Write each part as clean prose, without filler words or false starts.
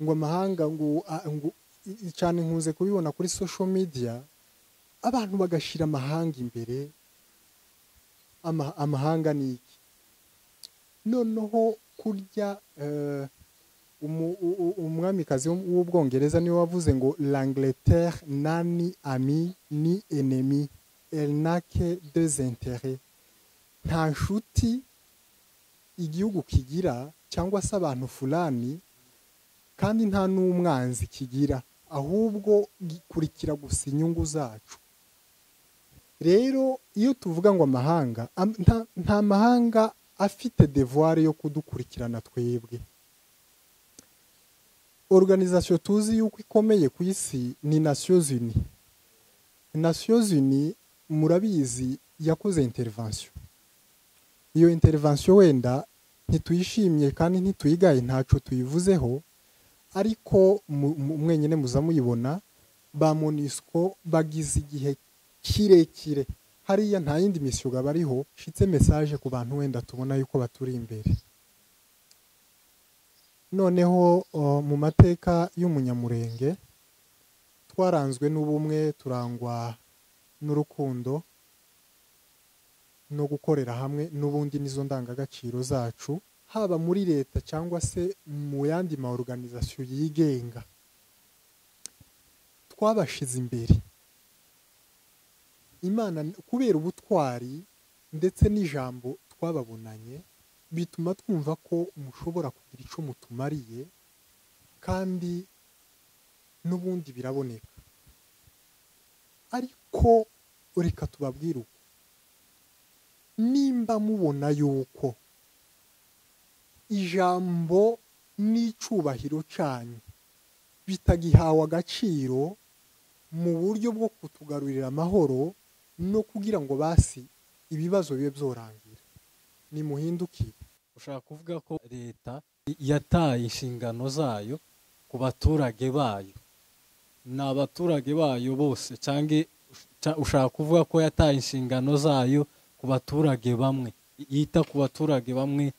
ngo amahanga ngo cyane nkuze kubibona kuri social media abantu bagashira amahanga imbere. Amahanga ni iki? Noneho kurya umwamikazi w'ubwongereza niwe wavuze ngo l'Angleterre n'a ni ami ni ennemi, elle n'a que deux intérêts. Nta nshuti igihugu kigira cyangwa se abantu fulani, kandi nta n'umwanzi kigira, ahubwo gikurikira gusa inyungu zacu. Rero iyo tuvuga ngo amahanga, nta mahanga afite devoir yo kudukurikirana twebwe. Organisation tuzi yuko ikomeye ku isi ni Nations Unies. Nations Unies murabizi yakoze intervention. Iyo intervention wenda ntituyishimye kandi ntituyigaye, ntaco tuyivuzeho, ariko mwenyene muzamuyibona ba MONUSCO bagize igihe kirekire hariya, nta yindi mission bariho. Shitse message ku bantu wenda tubona yuko baturi imbere. Noneho mu mateka y'umunyamurenge twaranzwe n'ubumwe, turangwa n'urukundo no gukorera hamwe, n'ubundi nizo ndangagaciro zacu, haba muri leta cyangwa se mu yandi ma organisation yigenga. Twabashize imbere Imana kubera ubutwari ndetse n'ijambo twababonanye, bituma twumva ko mushobora kugira ico mutumariye, kandi n'ubundi biraboneka. Ariko reka tubabwire uko, nimba mubona yuko ijambo n'icubahiro canyu bitagihawe agaciro mu buryo bwo kutugarurira amahoro no kugira ngo basi ibibazo bibe byorangira, ni muhindukire. Ushaka kuvuga ko leta yataye inshingano zayo ku baturage bayo, n'abaturage bayo bose, cyangwa ushaka kuvuga ko yataye inshingano zayo ku baturage bamwe, yita ku baturage bamwe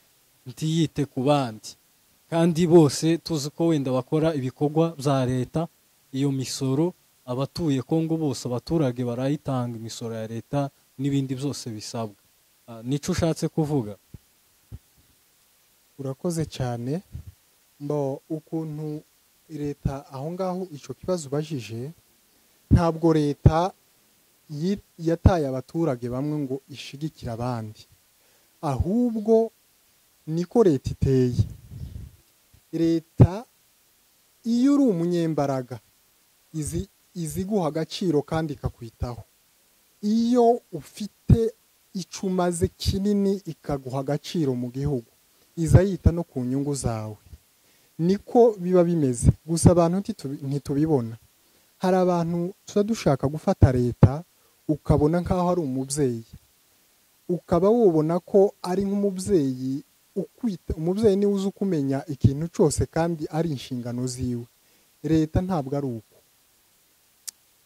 ntiyite ku bandi, kandi bose tuzi ko wenda bakora ibikorwa bya leta. Iyo misoro abatuye Kongo bose, abaturage barayitanga imisoro ya leta n'ibindi byose bisabwa. Nico ushatse kuvuga? Urakoze cyane. Mbo ukuntu leta aho ngaho ico kibazo ubajije, ntabwo leta yataye abaturage bamwe ngo ishigikira abandi, ahubwo niko leta iteye. Leta iyo uri umunyembaraga izi guha agaciro kandi ikakwitaho. Iyo ufite icumaze kinini ikaguha agaciro mu gihugu, iza yita no ku nyungu zawe. Niko biba bimeze, gusa abantu ntitubibona. Hari abantu tuba dushaka gufata leta ukabona nkaho ari umubyeyi, ukaba wubona ko ari nk'umubyeyi ukwita. Umubyeyi niwe uzi kumenya ikintu cyose kandi ari inshingano ziwe. Leta ntabwo ari uko.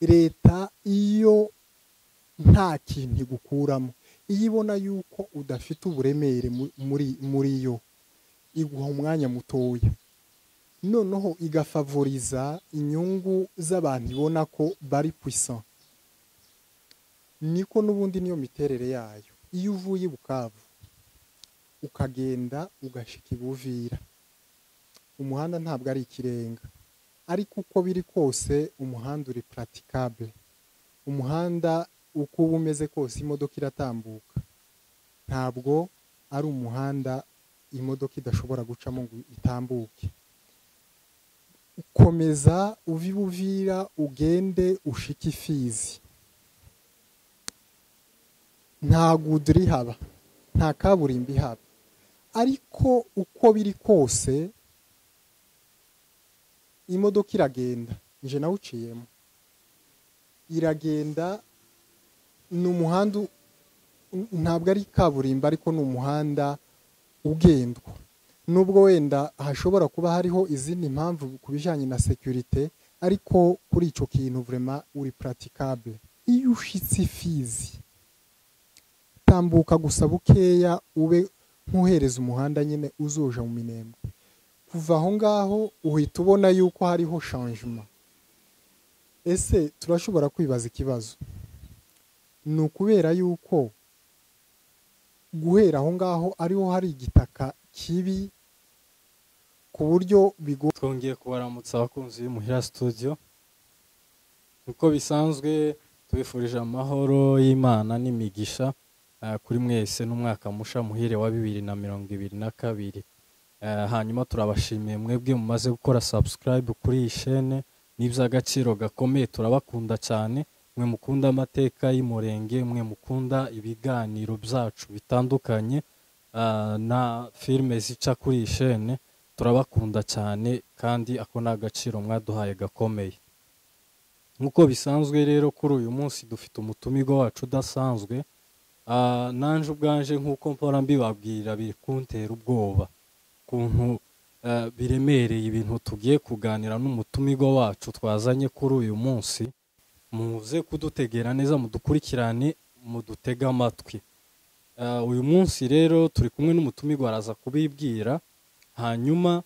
Leta iyo nta kintu igukuramo, iyo ibona yuko udafite uburemere muri yo, iguha umwanya mutoya, noneho igafavoriza inyungu z'abantu ibona ko bari puissant. Niko n'ubundi niyo miterere yayo. Iyo uvuye Bukavu ukagenda ugashika Ibuvira, umuhanda ntabwo ari ikirenga, ariko uko biri kose umuhanda uri praticable. Umuhanda uko umeze kose imodoka iratambuka, ntabwo ari umuhanda imodoka idashobora gucamo ngo itambuke. Ukomeza uvi Buvira ugende ushike Ifizi, nta guduri haba, nta kaburimbi haba, ariko uko biri kose imodoka iragenda. Nje nawuciyemo, iragenda. Ni umuhanda ntabwo ari kaburimbi, ariko ni umuhanda ugendwa. Nubwo wenda hashobora kuba hariho izindi mpamvu kubijanye na security, ariko kuri ico kintu vraiment uri praticable. Iyo ushitse Ifizi tambuka gusa bukeya ube nkuhereza umuhanda nyine uzoja mu Minembwe. kuva aho ngaho uhita ubona yuko hariho changement. Ese turashobora kwibaza ikibazo, ni ukubera yuko guhera aho ngaho ariho hari igitaka kibi ku buryo twongeye kubaramutsa abakunzi b'Imuhira Studio. Uko bisanzwe tubifurije amahoro y'Imana n'imigisha kuri mwese n'umwaka musha muhire wa 2022. Hanyuma turabashimiye mwebwe mumaze gukora subscribe kuri iyi chaîne, n'iby'agaciro gakomeye, turabakunda cyane. Mwe mukunda amateka y'Umurenge, mwe mukunda ibiganiro byacu bitandukanye na filime zica kuri iyi chaîne, turabakunda cyane kandi ako n'agaciro mwaduhaye gakomeye. Nkuko bisanzwe rero kuri uyu munsi dufite umutumirwa wacu udasanzwe. Nanje ubwanje nkuko mpora mbibabwira biri kuntera ubwoba kuntu biremereye ibintu tugiye kuganira n'umutumirwa wacu twazanye kuri uyu munsi. Muze kudutegera neza, mudukurikirane, mudutega amatwi. Uyu munsi rero turi kumwe n'umutumirwa, araza kubibwira. Hanyuma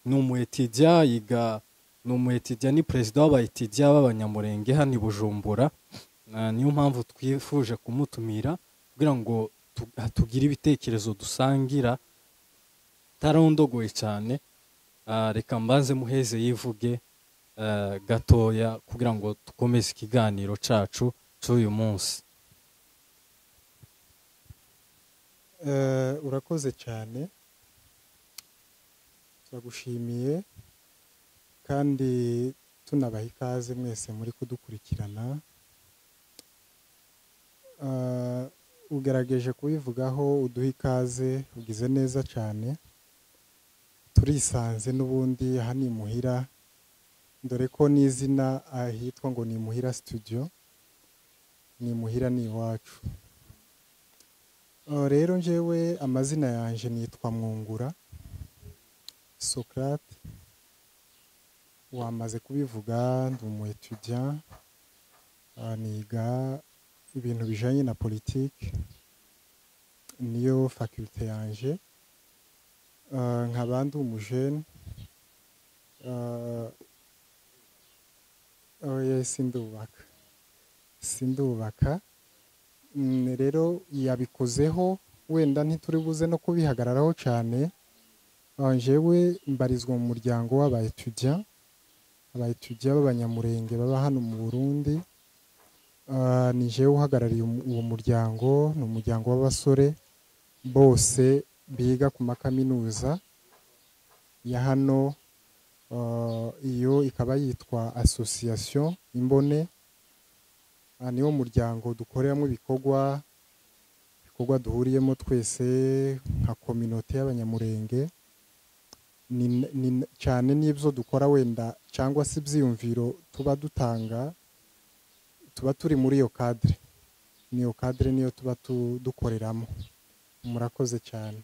ni umuetidia yiga, ni umuetidia, ni president w'abaetidia b'Abanyamurenge hano i Bujumbura. Niyo mpamvu twifuje kumutumira kugira ngo tugire ibitekerezo dusangira tarondogoye cyane. Reka mbanze muheze yivuge gatoya kugira ngo dukomeze ikiganiro cacu cy'uyu munsi. Urakoze cyane, turagushimiye kandi tunabaha ikaze mwese muri kudukurikirana. Ugerageje kubivugaho, uduha ikaze, ugize neza cyane. Turisanze n'ubundi hano Imuhira, dore ko n'izina ahitwa ngo ni Imuhira Studio, ni Imuhira ni iwacu. Rero njyewe amazina yanje nitwa Mwungura Socrate, wamaze kubivuga. Ndi umu étudiant, niga ibintu bijanye na politique, niyo faculté yanje. Nkaba ndi umujene, sindubaka. Rero yabikozeho, wenda ntituri buze no kubihagararaho cyane. Njyewe mbarizwa mu muryango w'abaetudiant, abaetudiant b'Abanyamurenge baba hano mu Burundi. Ni jewe uhagarariye uwo muryango. Ni umuryango w'abasore bose biga ku makaminuza ya hano. Iyo ikaba yitwa Association Imbone. Niwo muryango dukoreramo ibikorwa duhuriyemo twese nka communauté y'Abanyamurenge. Cyane n'ibyo dukora wenda cyangwa se ibyiyumviro tuba dutanga, tuba turi muri iyo cadre. Niyo cadre niyo tuba dukoreramo. Murakoze cyane.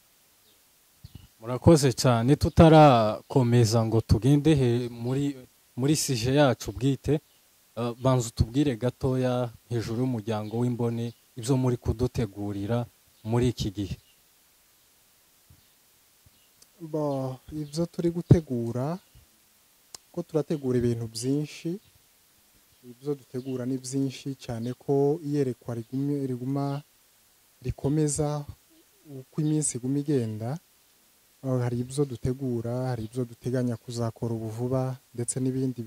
Murakoze cyane. Tutarakomeza ngo tugende muri sije yacu bwite, banza tubwire gatoya hejuru y'umuryango w'Imbone, ibyo muri kudutegurira muri iki gihe. Ibyo turi gutegura, ko turategura ibintu byinshi. Ibyo dutegura ni byinshi cyane ko iyerekwa rikomeza uko iminsi iguma igenda. Hari ibyo dutegura, hari ibyo duteganya kuzakora ubu vuba, ndetse n'ibindi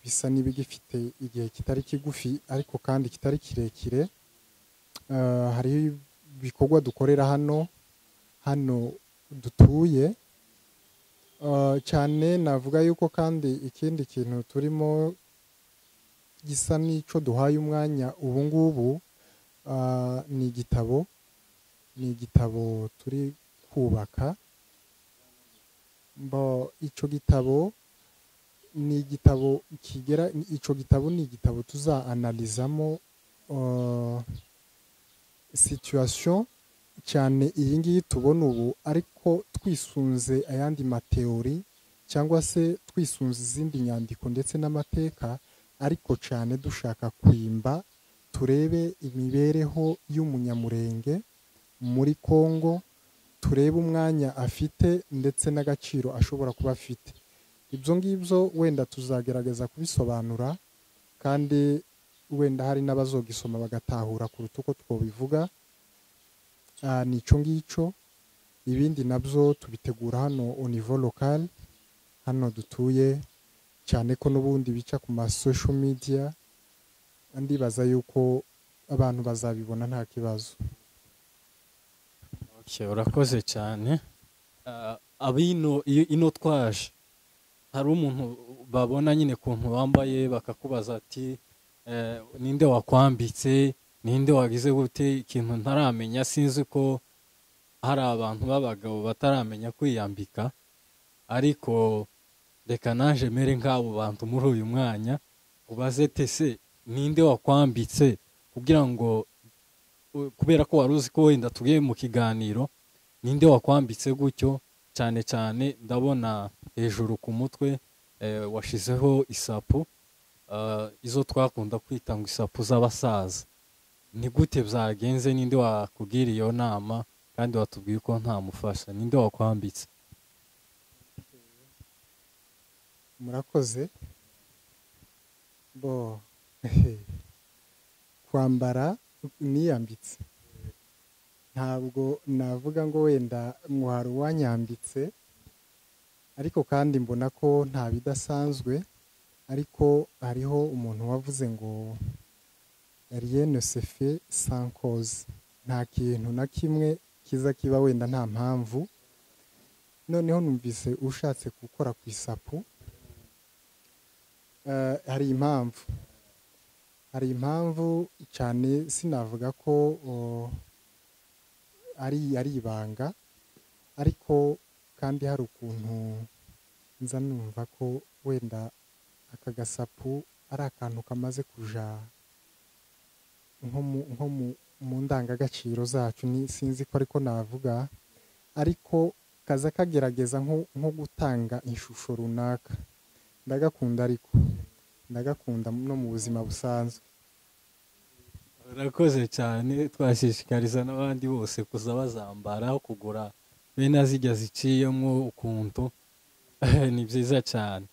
bisa n'ibigifite igihe kitari kigufi ariko kandi kitari kirekire. Hari ibikorwa dukorera hano dutuye cyane. Navuga yuko kandi ikindi kintu turimo gisa n'ico duhaye umwanya ubu ngubu, ni igitabo turi kubaka. Ico gitabo ni igitabo tuzaanalizamo situation cyane iyi ngiyi tubona ubu, ariko twisunze ayandi mateori cyangwa se twisunze izindi nyandiko ndetse n'amateka, ariko cyane dushaka kwimba turebe imibereho y'umunyamurenge muri Kongo, turebe umwanya afite ndetse n'agaciro ashobora kuba afite. Ibyo ngibyo wenda tuzagerageza kubisobanura, kandi wenda hari n'abazogisoma bagatahura kuruta uko twobivuga. Nico ngicyo. Ibindi nabyo tubitegura hano au niveau local, hano dutuye, cyane ko n'ubundi bica ku ma social media, ndibaza yuko abantu bazabibona nta kibazo. Okay, urakoze cyane. Abino ino twaje, hari umuntu babona nyine kuntu wambaye bakakubaza ati ninde wakwambitse, ninde wagize gute, ikintu ntaramenya. Sinzi ko hari abantu b'abagabo bataramenya kwiyambika, ariko reka naje mere nk'abo bantu muri uyu mwanya ubaze tese ninde wakwambitse, kugira ngo kubera ko wari uzi ko wenda tugiye mu kiganiro, ninde wakwambitse gutyo. Cyane cyane ndabona hejuru ku mutwe washizeho isapu, izo twakunda kwita ngo isapu z'abasaza. Ni gute byagenze? Ninde wakubwira iyo nama kandi watubwiye ko ntamufasha? Ninde wakwambitse? Murakoze. Kwambara niyambitse, ntabwo navuga ngo wenda ngo hari uwanyambitse, ariko kandi mbona ko nta bidasanzwe. Ariko hariho umuntu wavuze ngo rien ne se fait sans cause, nta kintu na kimwe kiza kiba wenda nta mpamvu. Noneho numvise ushatse gukora ku isapu, hari impamvu cyane, sinavuga ko ari ibanga, ariko kandi hari ukuntu nza numva ko wenda aka gasapu ari akantu kamaze kuja nko mu ndangagaciro zacu, sinzi ko ariko navuga, ariko kaza kagerageza nko gutanga ishusho runaka. Ndagakunda, ariko ndagakunda no mu buzima busanzwe. Urakoze cyane. Twashishikariza n'abandi bose kuza bazambara, aho kugura bene zijya ziciyemo ukuntu. Ni byiza cyane.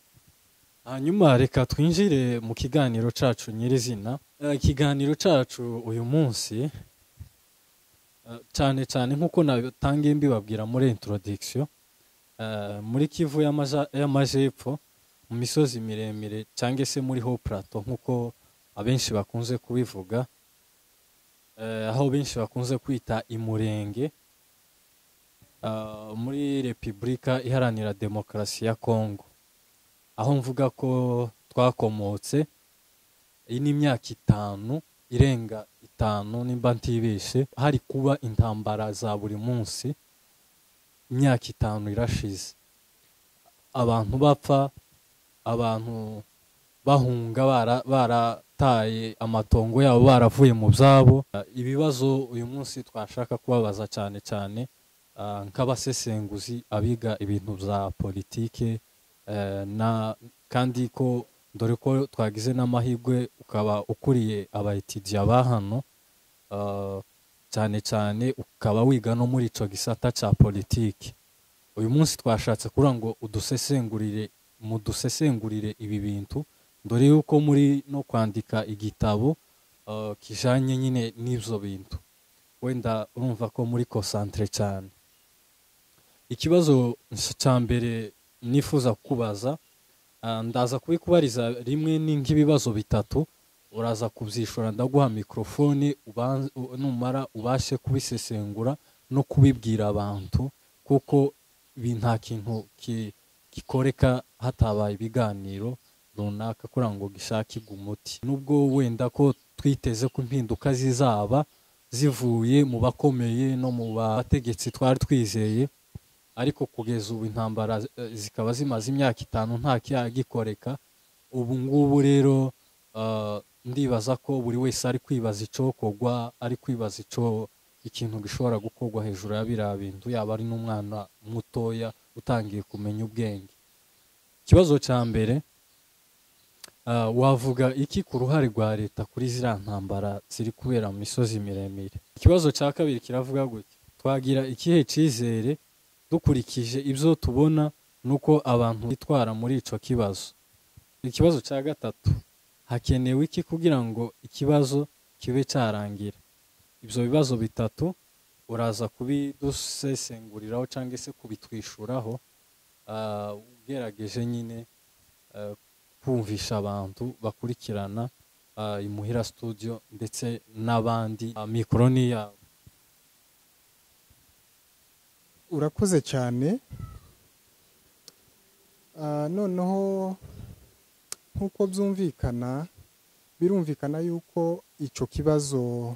Hanyuma reka twinjire mu kiganiro cacu nyirizina. Ikiganiro cacu uyu munsi, cyane cyane nk'uko natangiye mbibabwira muri introduction, muri Kivu y'Amajepfo, mu misozi miremire cyangwa se muri Haut Plateau nk'uko abenshi bakunze kubivuga, aho benshi bakunze kwita imurenge, muri Repubulika Iharanira Demokarasi ya Kongo, aho mvuga ko twakomotse. Iyi ni imyaka irenga 5 nimba ntibeshe, hari kuba intambara za buri munsi. Imyaka 5 irashize, abantu bapfa, abantu bahunga, barataye amatongo yabo, baravuye mu byabo. Ibibazo uyu munsi twashaka kubabaza cyane cyane nk'abasesenguzi, abiga ibintu bya politike, kandi ko dore ko twagize n'amahirwe ukaba ukuriye abayitidiya ba hano, cyane cyane ukaba wiga no muri ico gisata cya politike. Uyu munsi twashatse kugira ngo mudusesengurire ibi bintu, dore yuko muri no kwandika igitabo kijanye nyine n'ivyo bintu. Wenda urumva ko muri concentre cyane. Ikibazo cya mbere nifuza kubaza, ndaza kubikubariza rimwe nk'ibibazo bitatu, uraza kubyishura. Ndaguha mikrofone, numara ubashe kubisesengura no kubibwira abantu, kuko ibi nta kintu gikoreka hatabaye ibiganiro runaka kugira ngo gishakirwe umuti. Nubwo wenda ko twiteze ko impinduka zizaba zivuye mu bakomeye no mu bategetsi twari twizeye, ariko kugeza ubu intambara zikaba zimaze imyaka 5 nta cyagikoreka. Ubu ngubu rero ndibaza ko buri wese ari kwibaza icokogwa, ari kwibaza ikintu gishobora gukorwa hejuru ya biriya bintu, yaba ari n'umwana mutoya utangiye kumenya ubwenge. Ikibazo cya mbere, wavuga iki ku ruhare rwa leta kuri ziriya ntambara ziri kubera mu misozi miremire? Ikibazo cya kabiri kiravuga gutya: twagira ikihe cyizere dukurikije ibyo tubona nuko abantu bitwara muri ico kibazo. Ikibazo cya gatatu, hakenewe iki kugira ngo ikibazo kibe cyarangira? Ibyo bibazo bitatu uraza kubidusesenguriraho cyangwa se kubitwishuraho ugerageje nyine kumvisha abantu bakurikirana Imuhira Studio ndetse n'abandi mikoro ni yabo. urakoze cyane. Noneho nk'uko birumvikana yuko icyo kibazo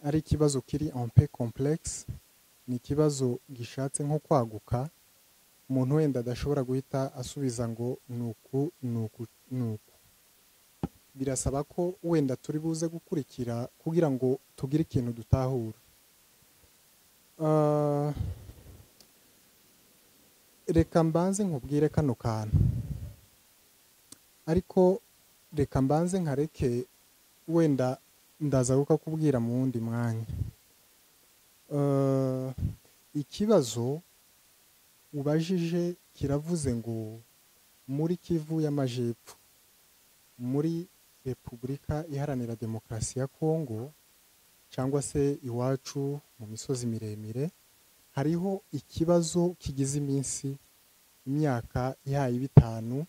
ari ikibazo kiri un peu complexe, ni ikibazo gishatse nko kwaguka, umuntu wenda adashobora guhita asubiza ngo nuku. Birasaba ko wenda turi buze gukurikira kugira ngo tugire ikintu dutahura. Reka mbanze nkubwire kano kantu, ariko reka mbanze nkareke wenda ndaza kukakubwira mu wundi mwanya. Ikibazo ubajije kiravuze ngo muri Kivu y'Amajepfo, muri Repubulika Iharanira Demokarasi ya Kongo cyangwa se iwacu mu misozi miremire, hariho ikibazo kigize imyaka ihaye 5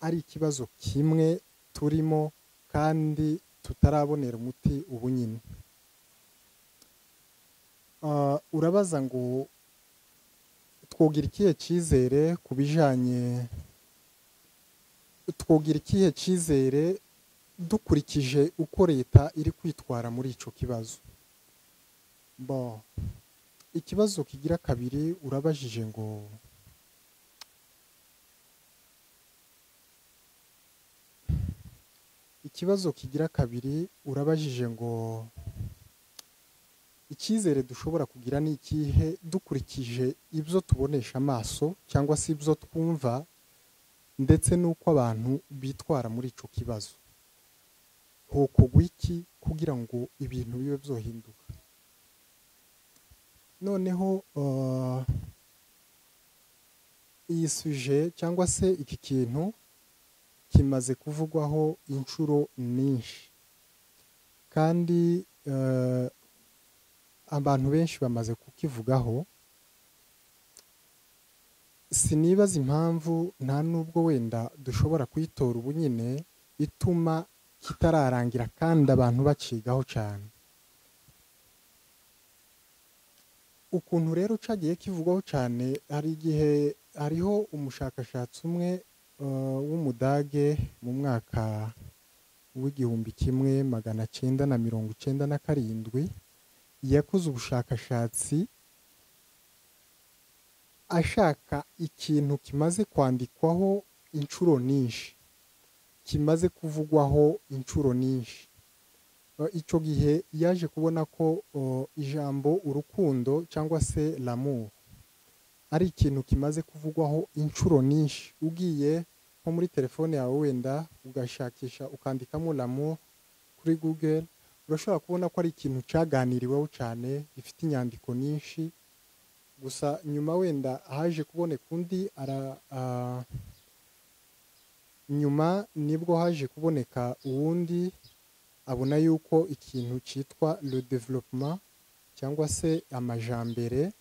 ari ikibazo kimwe turimo kandi tutarabonera umuti ubu nyine. Urabaza ngo twogira ikihe cyizere ku bijanye, twogira ikihe cyizere dukurikije uko leta iri kwitwara muri ico kibazo. Ikibazo kigira kabiri urabajije ngo icyizere dushobora kugira ni ikihe dukurikije ibyo tubonesha amaso cyangwa se ibyo twumva ndetse n'uko abantu bitwara muri ico kibazo. Hokogwa iki kugira ngo ibintu bibe byohinduka? Noneho iyi suje cyangwa se iki kintu kimaze kuvugwaho inshuro nyinshi, kandi abantu benshi bamaze kukivugaho. Sinibaza impamvu nta nubwo wenda dushobora kwitora ubu nyine ituma kitararangira kandi abantu bacigaho cyane. Ukuntu rero cagiye kivugwaho cyane, hari igihe hariho umushakashatsi umwe w'Umudage mu mwaka w'1997 yakoze ubushakashatsi ashaka ikintu kimaze kwandikwaho inshuro nyinshi, kimaze kuvugwaho inshuro nyinshi. Ico gihe yaje kubona ko ijambo urukundo cyangwa se l'amour ari ikintu kimaze kuvugwaho inshuro nyinshi. Ugiye nko muri telefone yawe wenda ugashakisha ukandikamo l'amour kuri Google, urashobora kubona ko ari ikintu cyaganiriweho cyane, gifite inyandiko nyinshi. Gusa nyuma wenda haje kuboneka undi nyuma nibwo haje kuboneka uwundi abona yuko ikintu cyitwa le développement cyangwa se amajambere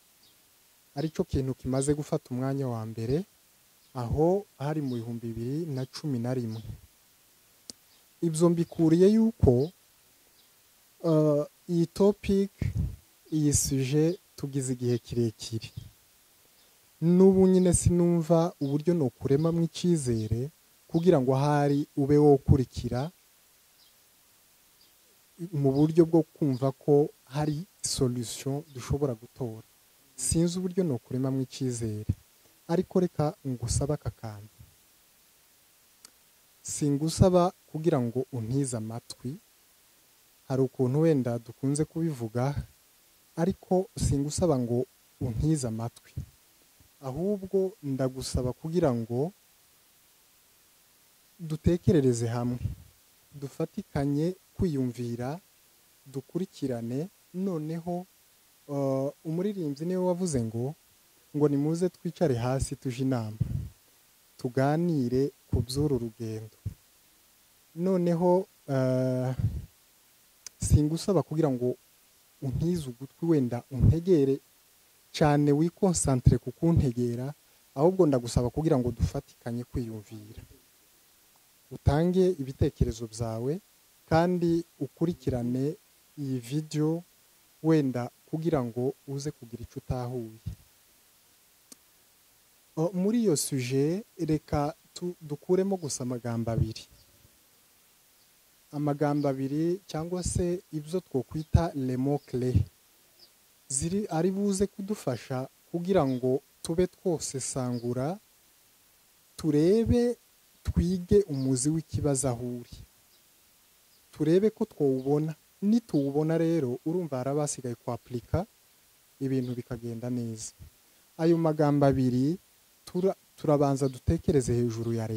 ari cyo kintu kimaze gufata umwanya wa mbere, aho hari mu 2011. Ibyo mbikuriye yuko iyi topic, iyi suje tugize igihe kirekire, n'ubu nyine sinumva uburyo no kuremamwe icyizere kugira ngo hari ube wo kurikira mu buryo bwo kumva ko hari solution dushobora gutora. Sinzi uburyo no kuremamwe icyizere, ariko reka ngusaba aka kantu. Singusaba kugira ngo untize amatwi, hari ukuntu wenda dukunze kubivuga, ariko singusaba ngo untize amatwi, ahubwo ndagusaba kugira ngo dutekerereze hamwe, dufatikanye kwiyumvira, dukurikirane noneho umuririmbyi niwe wavuze ngo nimuze twicare hasi tuje inama tuganire ku by'uru rugendo. Noneho singusaba kugira ngo untize ugutwi wenda untegere cyane wikonsantre ku kuntegera, ahubwo ndagusaba kugira ngo dufatikanye kwiyumvira, utange ibitekerezo byawe kandi ukurikirane iyi video wenda kugira ngo uze kugira icyo utahuye. Muri iyo suje reka dukuremo gusa amagambo abiri cyangwa se ibyo twokwita les mots clés ziri ari buze kudufasha kugira ngo tube twose sangura turebe twige umuzi w'ikibazo aho uri, turebe ko twawubona. Nituwubona rero urumva harabasigaye kwaplika ibintu bikagenda neza. Ayo magambo abiri turabanza dutekereze hejuru ya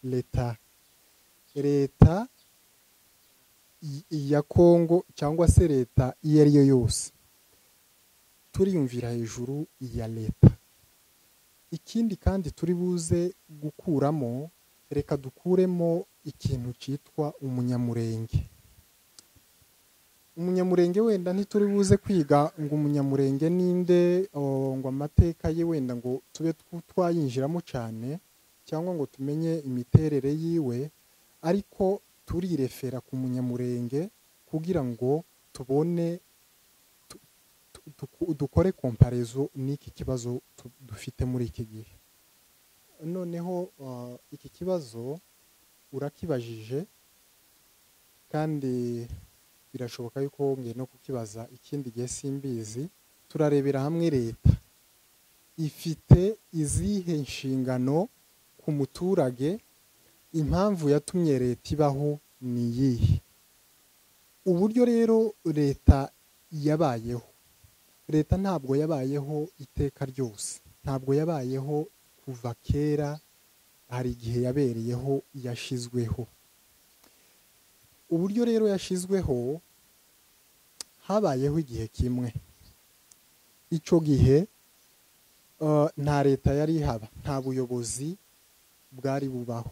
leta ya Kongo cyangwa se leta iyo ari yo yose, turiyumvira hejuru ya leta. Ikindi kandi turi buze gukuramo, reka dukuremo ikintu cyitwa umunyamurenge. Umunyamurenge wenda ntituri buze kwiga ngo umunyamurenge ninde, ngo amateka ye wenda ngo tube twayinjiramo cyane cyangwa ngo tumenye imiterere yiwe, ariko turirefera ku munyamurenge kugira ngo tubone dukore komparezo n'iki kibazo dufite muri iki gihe. Noneho iki kibazo urakibajije kandi birashoboka yuko ngiye no kukibaza ikindi gihe simbizi. Turarebera hamwe leta ifite izihe nshingano ku muturage, impamvu yatumye leta ibaho ni iyihe, uburyo rero leta yabayeho. Leta ntabwo yabayeho iteka ryose, ntabwo yabayeho kuva kera, hari igihe yabereyeho yashizweho. Uburyo rero yashizweho, habayeho igihe kimwe, icyo gihe nta leta yari ihaba, nta buyobozi bwari bubaho.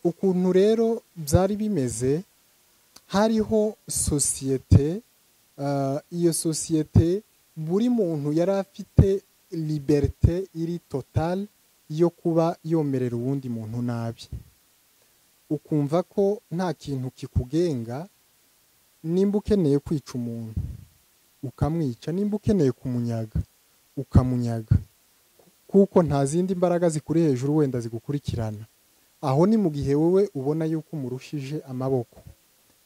Ukuntu rero byari bimeze, hariho sosiyete, iyo sosiyete buri muntu yari afite liberté iri totale yo kuba yomerera uwundi muntu nabi. Ukumva ko nta kintu kikugenga, nimba ukeneye kwica umuntu ukamwica, nimba ukeneye kumunyaga ukamunyaga, kuko nta zindi mbaraga zikuri hejuru wenda zigukurikirana. Aho ni mu gihe wowe ubona yuko umurushije amaboko,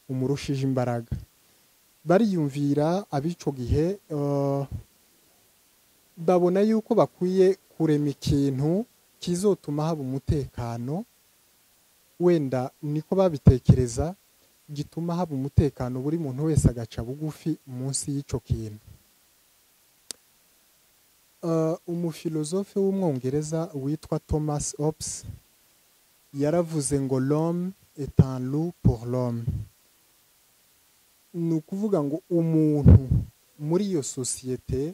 umurushije imbaraga. Bariyumvira abico gihe babona yuko bakwiye kurema ikintu kizotuma haba umutekano, wenda niko babitekereza, gituma haba umutekano, buri muntu wese agaca bugufi munsi y'icyo kintu. Umufilozofe w'umwongereza witwa Thomas Hobbes yaravuze ngo l'homme est un loup pour l'homme. Ni ukuvuga ngo umuntu muri iyo sosiyete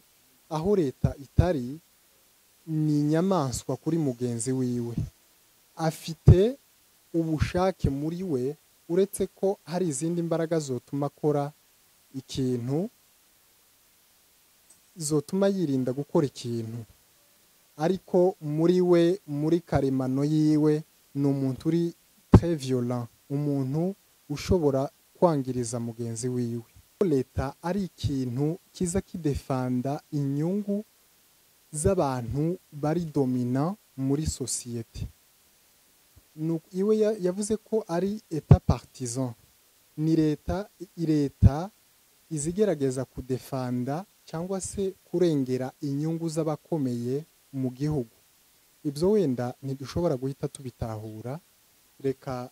aho leta itari, ni inyamaswa kuri mugenzi wiwe, afite ubushake muri we, uretse ko hari izindi mbaraga zotuma akora ikintu, zotuma yirinda gukora ikintu, ariko muri we, muri karemano yiwe, ni umuntu uri très violent, umuntu ushobora kwangiriza mugenzi wiwe. Leta ari ikintu kiza kidefanda inyungu z'abantu bari domina muri sosiyete. Iwe yavuze ko ari eta partisan, ni leta izigerageza kudefanda cyangwa se kurengera inyungu z'abakomeye mu gihugu. Ibyo wenda ntidushobora guhita tubitahura, reka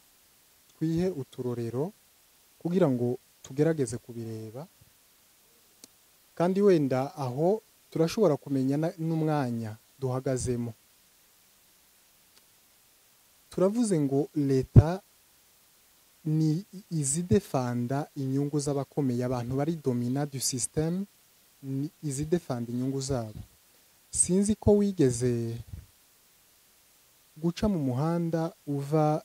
twihe uturorero kugira ngo tugerageze kubireba, kandi wenda aho turashobora kumenya n'umwanya duhagazemo. Turavuze ngo leta ni izidefanda inyungu z'abakomeye, abantu bari domina du système, ni izidefanda inyungu zabo. Sinzi ko wigeze guca mu muhanda uva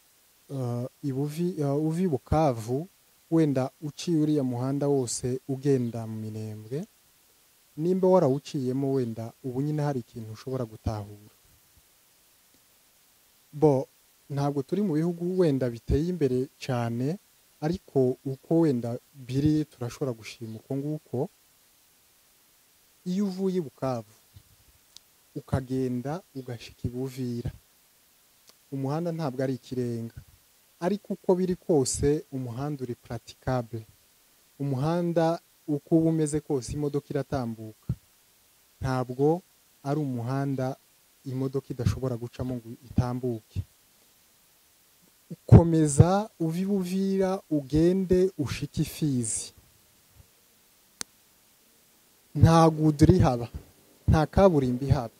uvi Bukavu, wenda uciye uriya muhanda wose ugenda mu Minembwe, nimba warawuciyemo wenda ubu nyine hari ikintu ushobora gutahura. Bo ntabwo turi mu bihugu wenda biteye imbere cyane, ariko uko wenda biri turashobora gushima uko nguko. Iyo uvuye i Bukavu ukagenda ugashika i Buvira, umuhanda ntabwo ari ikirenga, ariko uko biri kose umuhanda uri praticable. Umuhanda uko uba umeze kose imodoka iratambuka, ntabwo ari umuhanda imodoka idashobora gucamo ngo itambuke. Ukomeza uvi Buvira ugende ushike Fizi, nta guduri haba, nta kaburimbi haba,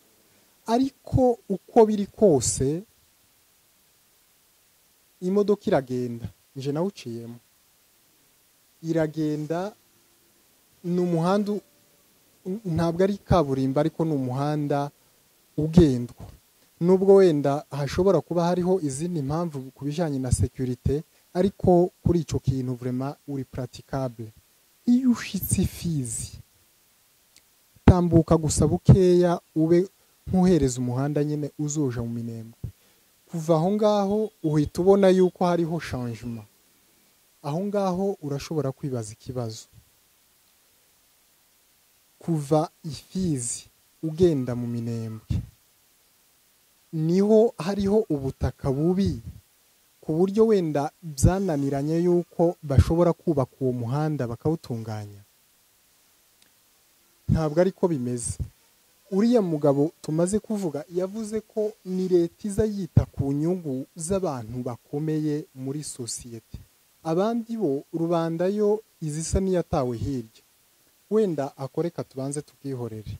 ariko uko biri kose imodoka iragenda. Nje nawuciyemo, iragenda. Ni umuhanda ntabwo ari kaburimbo, ariko ni umuhanda ugendwa. Nubwo wenda hashobora kuba hariho izindi mpamvu ku bijyanye na security, ariko kuri icyo kintu vraiment uri praticable. Iyo ushitse Fizi tambuka gusa bukeya ube nkuhereza umuhanda nyine uzoja mu Minembwe. Kuva aho ngaho uhita ubona yuko hariho changement. Aho ngaho urashobora kwibaza ikibazo, kuva Ifizi ugenda mu Minembwe niho hariho ubutaka bubi ku buryo wenda byananiranye yuko bashobora kubaka uwo muhanda bakawutunganya. Ntabwo ariko bimeze. Uriya mugabo tumaze kuvuga yavuze ko ni leta iza yita ku nyungu z'abantu bakomeye muri sosiyete, abandi bo rubanda yo izisa n'iyatawe hirya. Wenda akoreka tubanze tukihorere.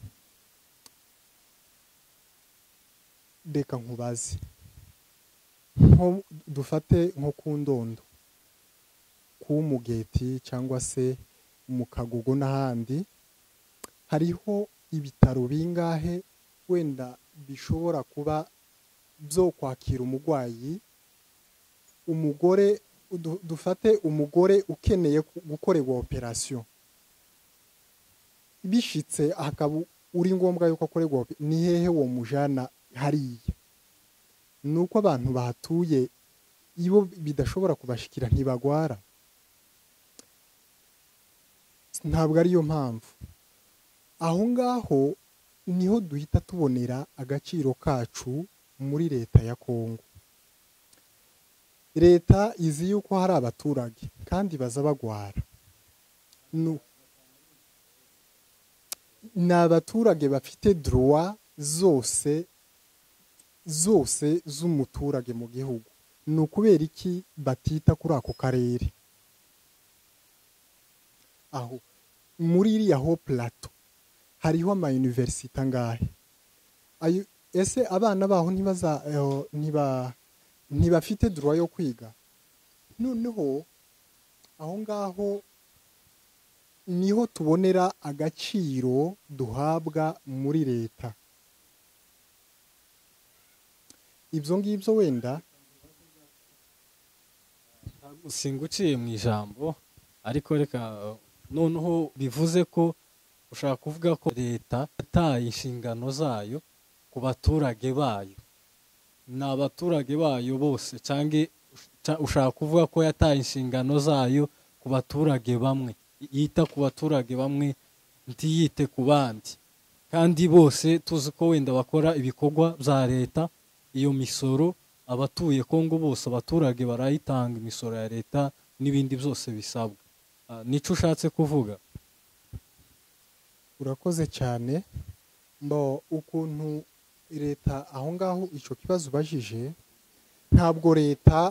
Deka nkubaze, nko dufate nko ku Ndondo, ku Mugeti cyangwa se mu Kagugu n'ahandi, hariho ibitaro bingahe wenda bishobora kuba byo kwakira umugwayi, umugore dufate umugore ukeneye gukorerwa operation, bishitse akaba uri ngombwa yuko akorerwa, ni hehe wo mujana hariya? Nuko abantu bahatuye ibo bidashobora kubashikira ntibagwara. Ntabwo ariyo mpamvu. Aho ngaho niho duhita tubonera agaciro kacu muri leta ya Kongo. Leta izi yuko hari abaturage kandi baza bagwara. Ni abaturage bafite droit zose z'umuturage mu gihugu. Ni ukubera iki batita kuri ako karere? Aho muri iriya ho plateau hariho ama university angahe? Ese abana baho ntibafite droit yo kwiga? Noneho aho ngaho niho tubonera agaciro duhabwa muri leta. Ibyo ngibyo wenda singuciye mu ijambo, ariko reka noneho bivuze ko ushaka kuvuga ko leta yataye inshingano zayo ku baturage bayo. Ni abaturage bayo bose, cyangwa ushaka kuvuga ko yataye inshingano zayo ku baturage bamwe, yita ku baturage bamwe ntiyite ku bandi, kandi bose tuzi ko wenda bakora ibikorwa bya leta. Iyo misoro abatuye Kongo bose abaturage barayitanga, imisoro ya leta n'ibindi byose bisabwa. Nico ushatse kuvuga? Urakoze cyane. Mbo ukuntu leta aho ngaho icyo kibazo ubajije, ntabwo leta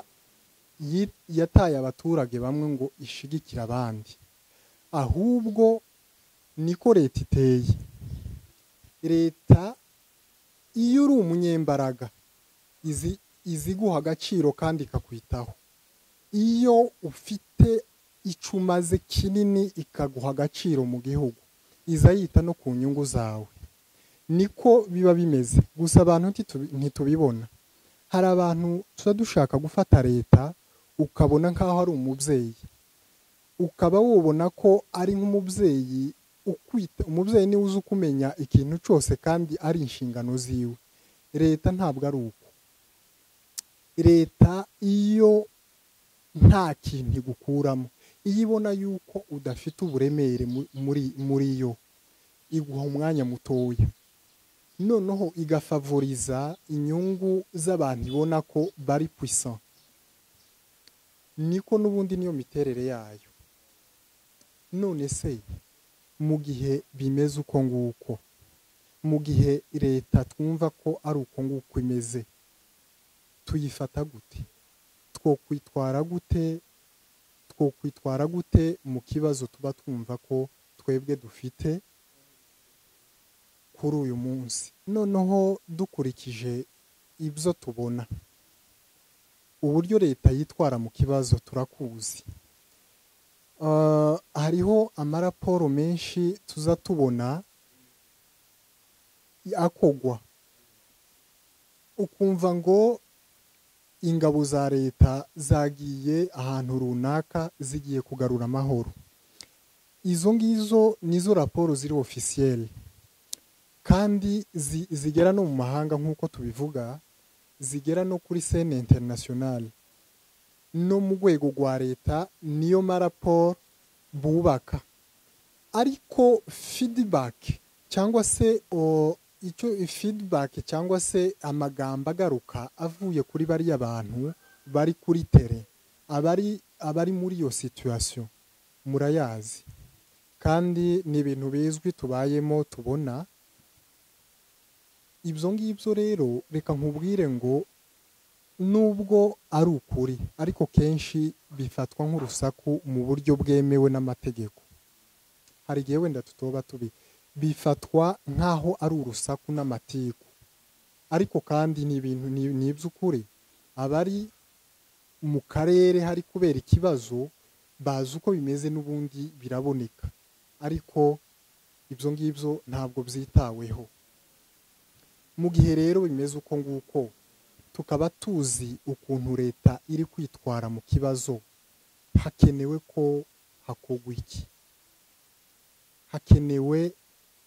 yataye abaturage bamwe ngo ishigikira abandi, ahubwo niko leta iteye. Leta iyo uri umunyembaraga izi guha agaciro kandi ikakwitaho. iyo ufite icyo umaze kinini ikaguha agaciro mu gihugu iza yita no ku nyungu zawe, niko biba bimeze. Gusa abantu ntitubibona. Hari abantu tuba dushaka gufata leta ukabona nk'aho ari umubyeyi, ukaba wubona ko ari nk'umubyeyi ukwita. Umubyeyi niwe uzi ukumenya ikintu cyose kandi ari inshingano ziwe. Leta ntabwo ari uko. Leta iyo nta kintu igukuramo, iyo ibona yuko udafite uburemere muri yo, iguha umwanya mutoya, noneho igafavoriza inyungu z'abantu ibona ko bari puissant. Niko n'ubundi niyo miterere yayo. None se mu gihe bimeze uko nguko, mu gihe leta twumva ko ari uko nguko imeze, tuyifata gute? Twokwitwara gute mu kibazo tuba twumva ko twebwe dufite kuri uyu munsi? Noneho dukurikije ibyo tubona, uburyo leta yitwara mu kibazo turakuzi. Hariho amaraporo menshi tuza tubona akogwa, ukumva ngo ingabo za leta zagiye ahantu runaka zigiye kugarura amahoro. Izo ngizo nizo raporo ziri officiel, kandi zigera no mu mahanga nk'uko tubivuga, zigera no kuri scène internationale. No mu rwego rwa leta niyo maraporo bubaka. Ariko feedback cyangwa se icyo feedback cyangwa se amagambo agaruka avuye kuri bariya bantu bari kuri tere, abari muri iyo situation murayazi, kandi ni ibintu bizwi tubayemo tubona. Ibyo ngibyo rero reka nkubwire ngo nubwo ari ukuri, ariko kenshi bifatwa nk'urusaku mu buryo bwemewe n'amategeko. Hari igihe wenda tutoba bifatwa nk'aho ari urusaku n'amatiku, ariko kandi ni ibintu ni iby'ukuri. Abari mu karere hari kubera ikibazo bazi uko bimeze, n'ubundi biraboneka, ariko ibyo ngibyo ntabwo byitaweho. Mu gihe rero bimeze uko nguko, tukaba tuzi ukuntu leta iri kwitwara mu kibazo, hakenewe ko hakogwa iki? Hakenewe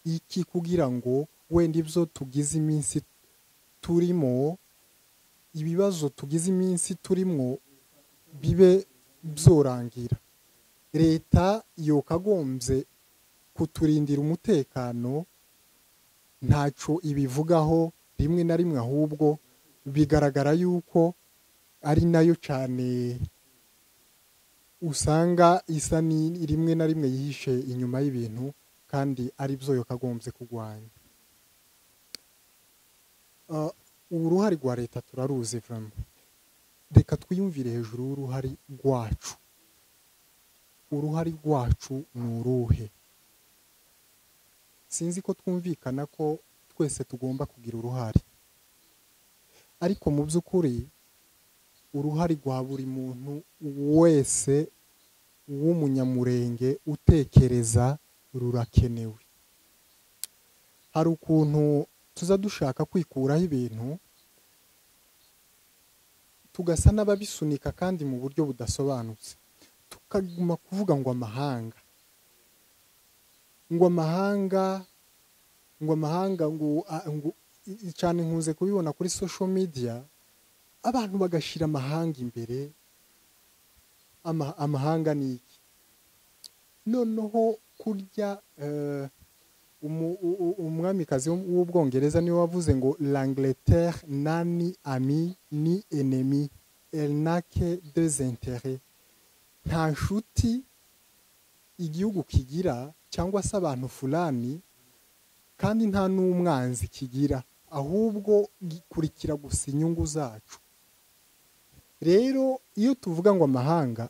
iki kugira ngo wenda ibyo tugize iminsi turimo, ibibazo tugize iminsi turimo bibe byorangira? Leta yokagombye kuturindira umutekano, ntacyo ibivugaho rimwe na rimwe, ahubwo bigaragara yuko ari nayo cyane usanga isa ni rimwe na rimwe yihishe inyuma y'ibintu, kandi ari byo yokagombye kurwanya. Uruhare rwa leta turaruzi vraiment. Reka twiyumvire hejuru y'uruhare rwacu. Uruhare rwacu ni uruhe? Sinzi ko twumvikana ko twese tugomba kugira uruhare, ariko mu by'ukuri uruhare rwa buri muntu wese w'umunyamurenge utekereza rurakenewe. Hari ukuntu tuza dushaka kwikuraho ibintu tugasa n'ababisunika kandi mu buryo budasobanutse, tukaguma kuvuga ngo amahanga, ngo cyane nkunze kubibona kuri social media, abantu bagashira amahanga imbere. Amahanga ni iki? Noneho kurya umwamikazi w'ubwongereza niwe wavuze ngo l'Angleterre n'a ni ami ni ennemi, elle n'a que deux intérêts. Nta nshuti igihugu kigira cyangwa se abantu fulani, kandi nta n'umwanzi kigira, ahubwo gikurikira gusa inyungu zacu. Rero iyo tuvuga ngo amahanga,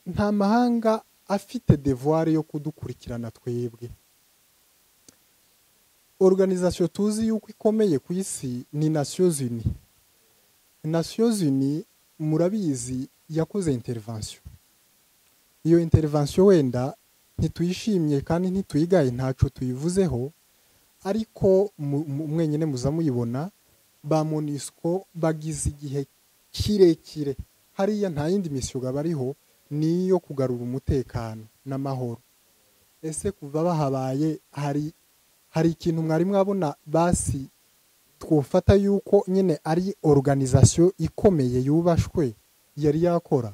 nta mahanga afite devoir yo kudukurikirana twebwe. Organisation tuzi yuko ikomeye ku isi ni Nations Unies. Nations Unies murabizi yakoze intervention. Iyo intervention wenda ntituyishimye kandi ntituyigaye, ntaco tuyivuzeho, ariko mwenyine muza muyibona ba MONUSCO bagize igihe kirekire hariya, nta yindi misiyo bariho niyo kugarura umutekano n'amahoro. Ese kuva bahabaye hari ikintu mwari mwabona basi twofata yuko nyine ari organisation ikomeye yubashwe yari yakora?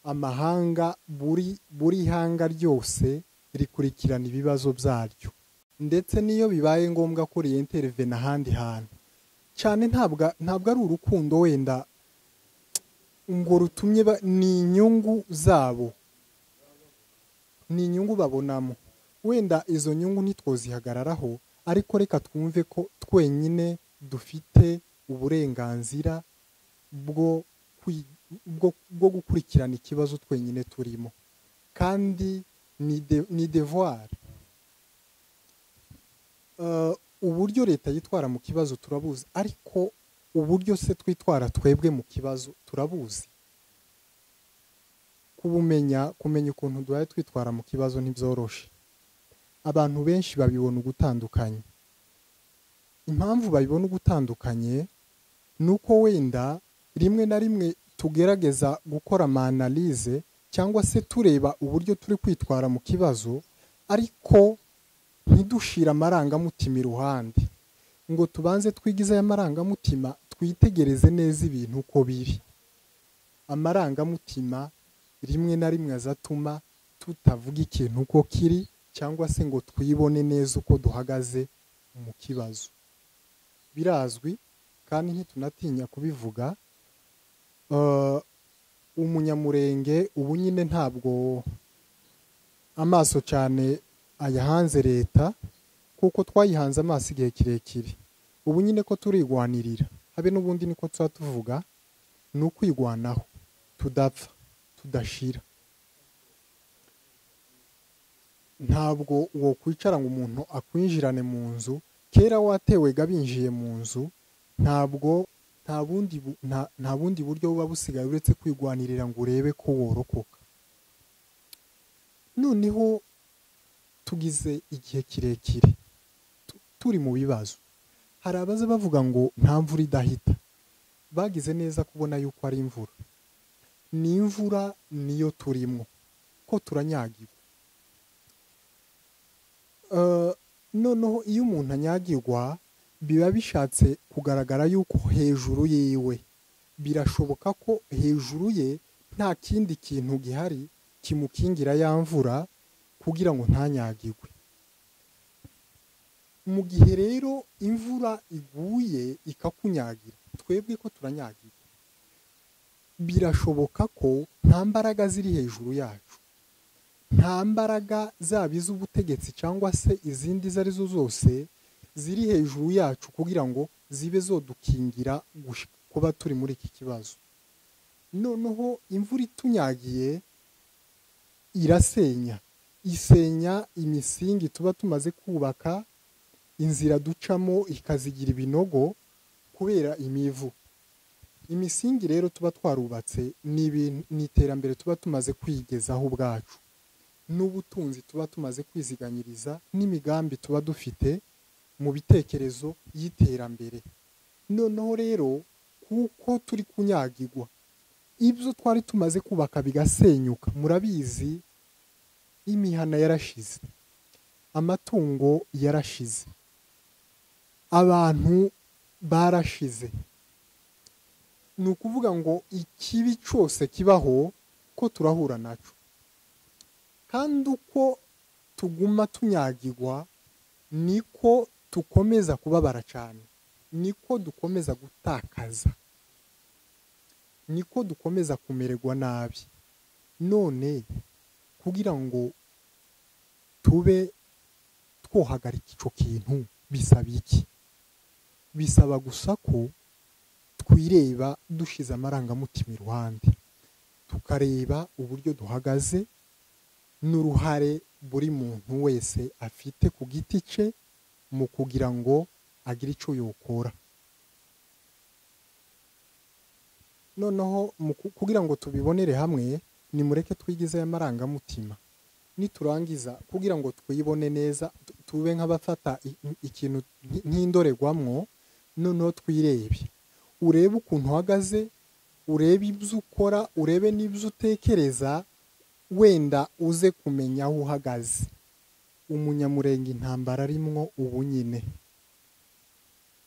Amahanga buri hanga ryose rikurikirana ibibazo byaryo, ndetse niyo bibaye ngombwa ko intervene ahandi hantu cyane, ntabwo ari urukundo wenda ngo rutumye ni inyungu zabo, ni inyungu babonamo. Wenda izo nyungu ntitwozihagararaho, ariko reka twumve ko twenyine dufite uburenganzira bwo gukurikirana ikibazo twenyine turimo, kandi ni devoir. Uburyo leta yitwara mu kibazo turabuzi, ariko uburyo se twitwara twebwe mu kibazo turabuzi. Kumenya ukuntu duhaye twitwara mu kibazo ntibyoroshe. Abantu benshi babibona ugutandukanye. Impamvu babibona ugutandukanye nuko wenda rimwe na rimwe tugerageza gukora analyse cyangwa se tureba uburyo turi kwitwara mu kibazo, ariko ntidushira amarangamutima iruhande ngo tubanze twigize aya marangamutima, twitegereze neza ibintu uko biri. Amarangamutima rimwe na rimwe azatuma tutavuga ikintu uko kiri, cyangwa se ngo twibone neza uko duhagaze mu kibazo. Birazwi kandi ntitunatinya kubivuga. Umunyamurenge ubu nyine ntabwo amaso cyane ayahanze leta, kuko twayihanze amaso igihe kirekire. Ubu nyine ko turigwanirira, habe n'ubundi niko tuvuga, ni ukwigwanaho tudapfa tudashira. Ntabwo uwo kwicara ngo umuntu akwinjirane mu nzu, kera watewe gabinjiye mu nzu, nta bundi buryo buba busigaye uretse kwigwanirira ngo urebe ko worokoka. Noneho tugize igihe kirekire turi mu bibazo. Hari abaza bavuga ngo nta mvura idahita. Bagize neza kubona yuko ari imvura. Ni imvura niyo turimo, ko turanyagirwa. Noneho iyo umuntu anyagirwa, biba bishatse kugaragara yuko hejuru yiwe, birashoboka ko hejuru ye nta kindi kintu gihari kimukingira ya mvura kugira ngo ntanyagirwe. Mu gihe rero imvura iguye ikakunyagira, twebwe ko turanyagirwa, birashoboka ko nta mbaraga ziri hejuru yacu, nta mbaraga zaba iz'ubutegetsi cyangwa se izindi izo arizo zose ziri hejuru yacu kugira ngo zibe zodukingira kuba turi muri iki kibazo. Noneho imvura itunyagiye isenya imisingi tuba tumaze kubaka, inzira ducamo ikazigira ibinogo kubera imivu. Imisingi rero tuba twarubatse ni iterambere tuba tumaze kwigezaho ubwacu, n'ubutunzi tuba tumaze kwiziganyiriza, n'imigambi tuba dufite mu bitekerezo y'iterambere. Noneho rero kuko turi kunyagirwa, ibyo twari tumaze kubaka bigasenyuka, murabizi imihana yarashize, amatungo yarashize, abantu barashize. Ni ukuvuga ngo ikibi cyose kibaho ko turahura naco, kandi uko tuguma tunyagirwa niko tukomeza kubabara cyane, niko dukomeza gutakaza, niko dukomeza kumererwa nabi. None kugira ngo tube twohagarika icyo kintu bisaba iki? Bisaba gusa ko twireba dushize amarangamutima iruhande, tukareba uburyo duhagaze n'uruhare buri muntu wese afite ku giti cye mu kugira ngo agire icyo yokora. noneho kugira ngo tubibonere hamwe nimureke twigize amarangamutima niturangiza kugira ngo twibone neza tube nk'abafata ikintu nk'indorerwamwo noneho twirebe urebe ukuntu uhagaze urebe ibyo ukora urebe n'ibyo utekereza wenda uze kumenya aho uhagaze umunyamurenge intambara arimwo ubu nyine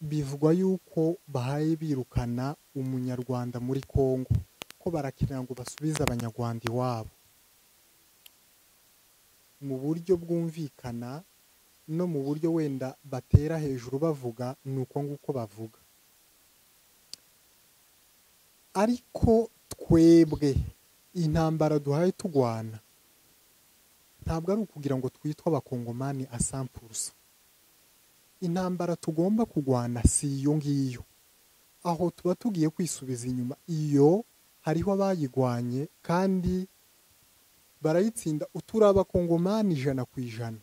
bivugwa yuko bahaye birukana umunyarwanda muri Kongo ko barakenera ngo basubize abanyarwanda iwabo mu buryo bwumvikana no mu buryo wenda batera hejuru bavuga nuko nguko bavuga ariko twebwe intambara duhaye tugwana ntabwo ari ukugira ngo twitwe abakongomani a 100%. Intambara tugomba kugwana si iyo ngiyo aho tuba tugiye kwisubiza inyuma iyo hariho abayigwanye kandi barayitsinda turi abakongomani 100%.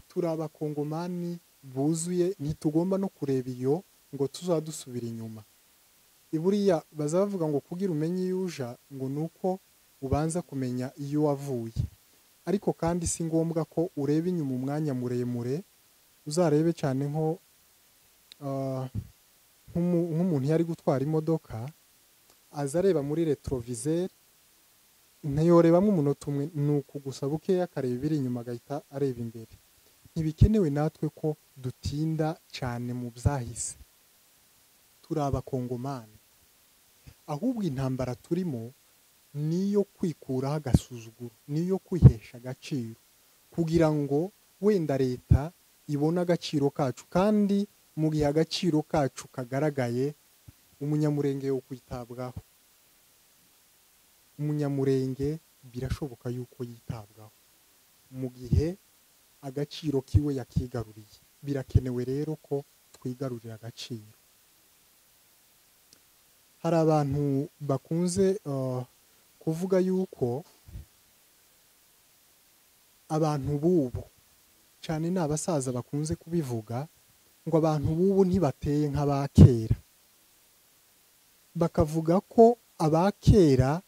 Turi abakongomani buzuye ntitugomba no kureba iyo ngo tuzadusubira inyuma iburiya bazavuga ngo kugira umenye iyo uja ngo nuko ubanza kumenya iyo wavuye ariko kandi si ngombwa ko ureba inyuma umwanya muremure uzarebe cyane nko nk'umuntu yari gutwara imodoka azareba muri retroviseur ntayorebamo umunota umwe nuko gusa bukeya akareba ibiri inyuma agahita areba imbere ntibikenewe natwe ko dutinda cyane mu byahise turi abakongomani ahubwo intambara turimo niyo kwikuraho agasuzuguro niyo kwihesha agaciro kugira ngo wenda leta ibona agaciro kacu kandi mu gihe agaciro kacu kagaragaye umunyamurenge yo kwitabwaho umunyamurenge birashoboka yuko yitabwaho mu gihe agaciro kiwe yakigaruriye birakenewe rero ko twigarurira agaciro hari abantu bakunze kuvuga yuko abantu bubu cyane n'abasaza bakunze kubivuga ngo abantu bubu ntibateye nk'abakera bakavuga ko abakera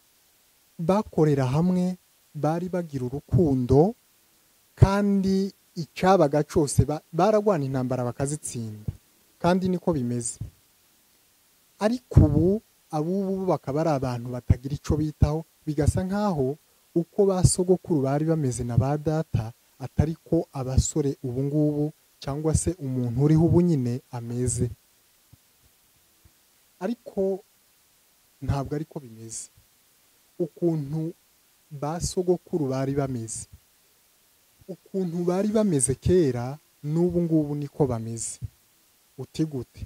bakorera hamwe bari bagira urukundo kandi icyabaga cyose baragwana intambara bakazitsinda kandi niko bimeze ariko ubu abubu bakaba ari abantu batagira icyo bitaho bigasa nkaho uko basogokuru bari bameze na ba data atari ko abasore ubu ngubu cyangwa se umuntu uriho ubu nyine ameze ariko ntabwo ariko bimeze ukuntu basogokuru bari bameze ukuntu bari bameze kera n'ubu ngubu niko bameze utigute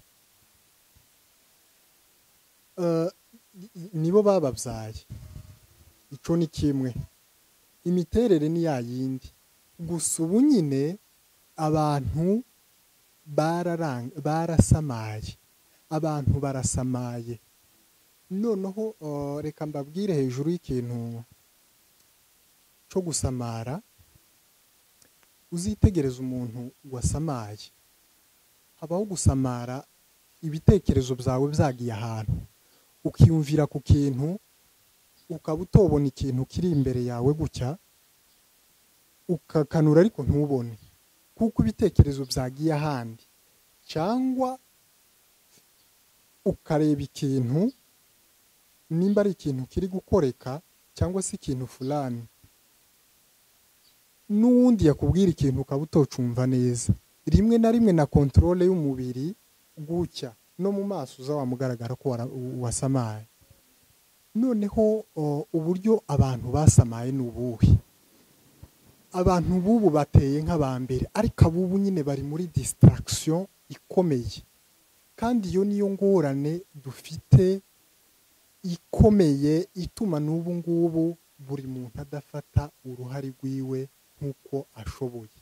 nibo bababyaye icyo ni kimwe imiterere ni ya yindi gusa ubu nyine abantu barasamaye abantu barasamaye noneho reka mbabwire hejuru y'ikintu cyo gusamara uzitegereza umuntu wasamaye habaho gusamara ibitekerezo byawe byagiye ahantu ukiyumvira ku kintu ukaba utobona ikintu kiri imbere yawe gutya ukakanura ariko ntubone kuko ibitekerezo byagiye ahandi cyangwa ukareba ikintu nimba ari ikintu kiri gukoreka cyangwa se ikintu fulani n'uwundi yakubwira ikintu ukaba utocumva neza rimwe na rimwe na controle y'umubiri gutya no mu maso uza wamugaragara ko wasamaye noneho uburyo abantu basamaye ni ubuhe abantu bubu bateye nk'abambere ariko abubu nyine bari muri distraction ikomeye kandi iyo niyo ngorane dufite ikomeye ituma n'ubu ngubu buri muntu adafata uruhare rwiwe nk'uko ashoboye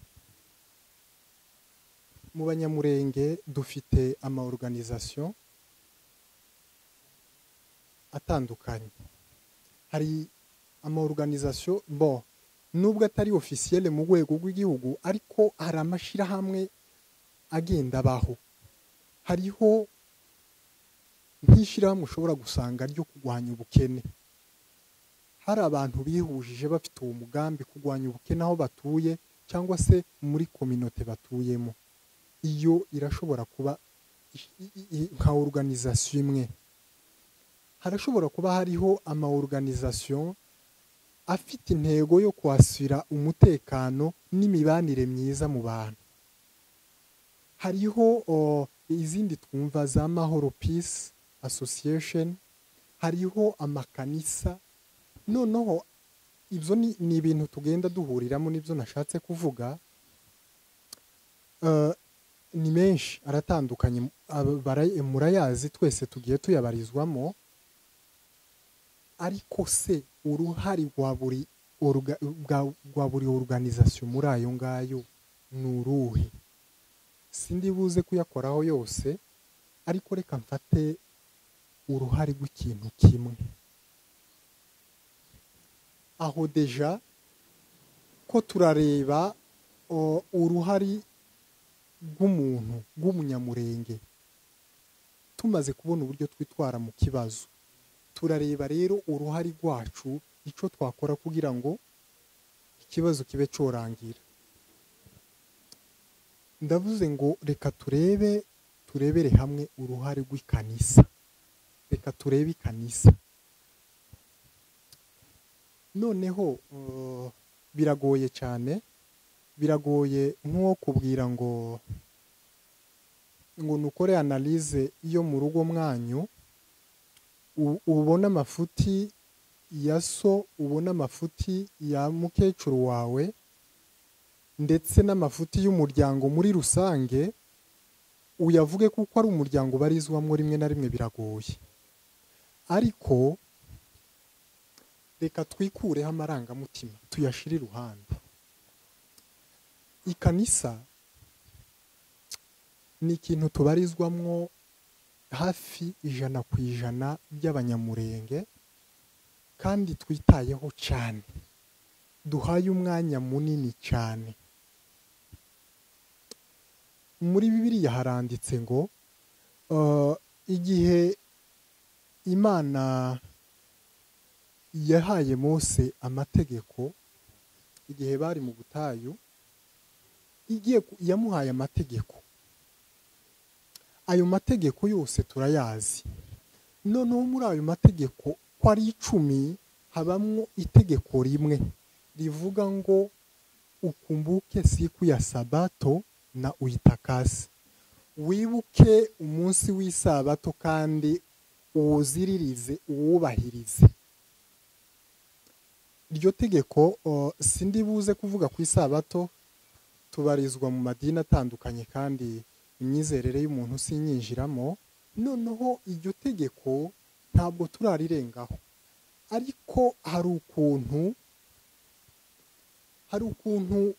mu banyamurenge dufite amaorganisation atandukanye hari amaorganisation nubwo atari officielle mu rwego rw'igihugu ariko hari amashirahamwe agenda abaho hariho nk'ishyirahamwe ushobora gusanga ryo kurwanya ubukene, hari abantu bihujije bafite uwo mugambi kurwanya ubukene aho batuye cyangwa se muri kominote batuyemo. Iyo irashobora kuba nka organisation imwe. Harashobora kuba hariho ama organisation afite intego yo kwasira umutekano n'imibanire myiza mu bantu. Hariho izindi twumva za Mahoro Peace Association, hariho amakanisa. Noneho ibyo ni ibintu tugenda duhuriramo, n'ibyo nashatse kuvuga. Ni menshi aratandukanye, murayazi twese tugiye tuyabarizwamo. Ariko se uruhari rwa buri organisation muri ayo ngayo ni uruhe? Sindi buze kuyakoraho yose, ariko reka mfate uruhari rw'ikintu kimwe. Aho deja ko turareba uruhari rw'umuntu rw'umunyamurenge, tumaze kubona uburyo twitwara mu kibazo, turareba rero uruhari rwacu icyo twakora kugira ngo ikibazo kibe cyorangira. Ndavuze ngo reka turebere hamwe uruhare rw'ikanisa. Reka turebe ikanisa. Noneho biragoye cyane, biragoye nko kubwira ngo nukore analyse yo mu rugo mwanyu, ubona amafuti ya so, ubona amafuti ya mukecuru wawe, ndetse n'amafuti y'umuryango muri rusange, uyavuge kuko ari umuryango barizwamo rimwe na rimwe biragoye. Ariko reka twikureho amarangamutima tuyashire iruhande. Ikanisa ni ikintu tubarizwamwo hafi 100% by'abanyamurenge, kandi twitayeho cyane, duhaye umwanya munini cyane. Muri Bibiliya haranditse ngo igihe Imana yahaye Mose amategeko, igihe bari mu butayu, yamuhaye amategeko. Ayo mategeko yose turayazi. Noneho muri ayo mategeko ko ari 10, habamwo itegeko rimwe rivuga ngo ukumbuke siku ya Sabato na uitakase. Wibuke umunsi w'isabato kandi uwuziririze, uwubahirize. Iryo tegeko sindi buze kuvuga ku isabato, tubarizwa mu madini atandukanye kandi imyizerere y'umuntu sinyinjiramo. Noneho iryo tegeko ntabwo turarirengaho, ariko hari ukuntu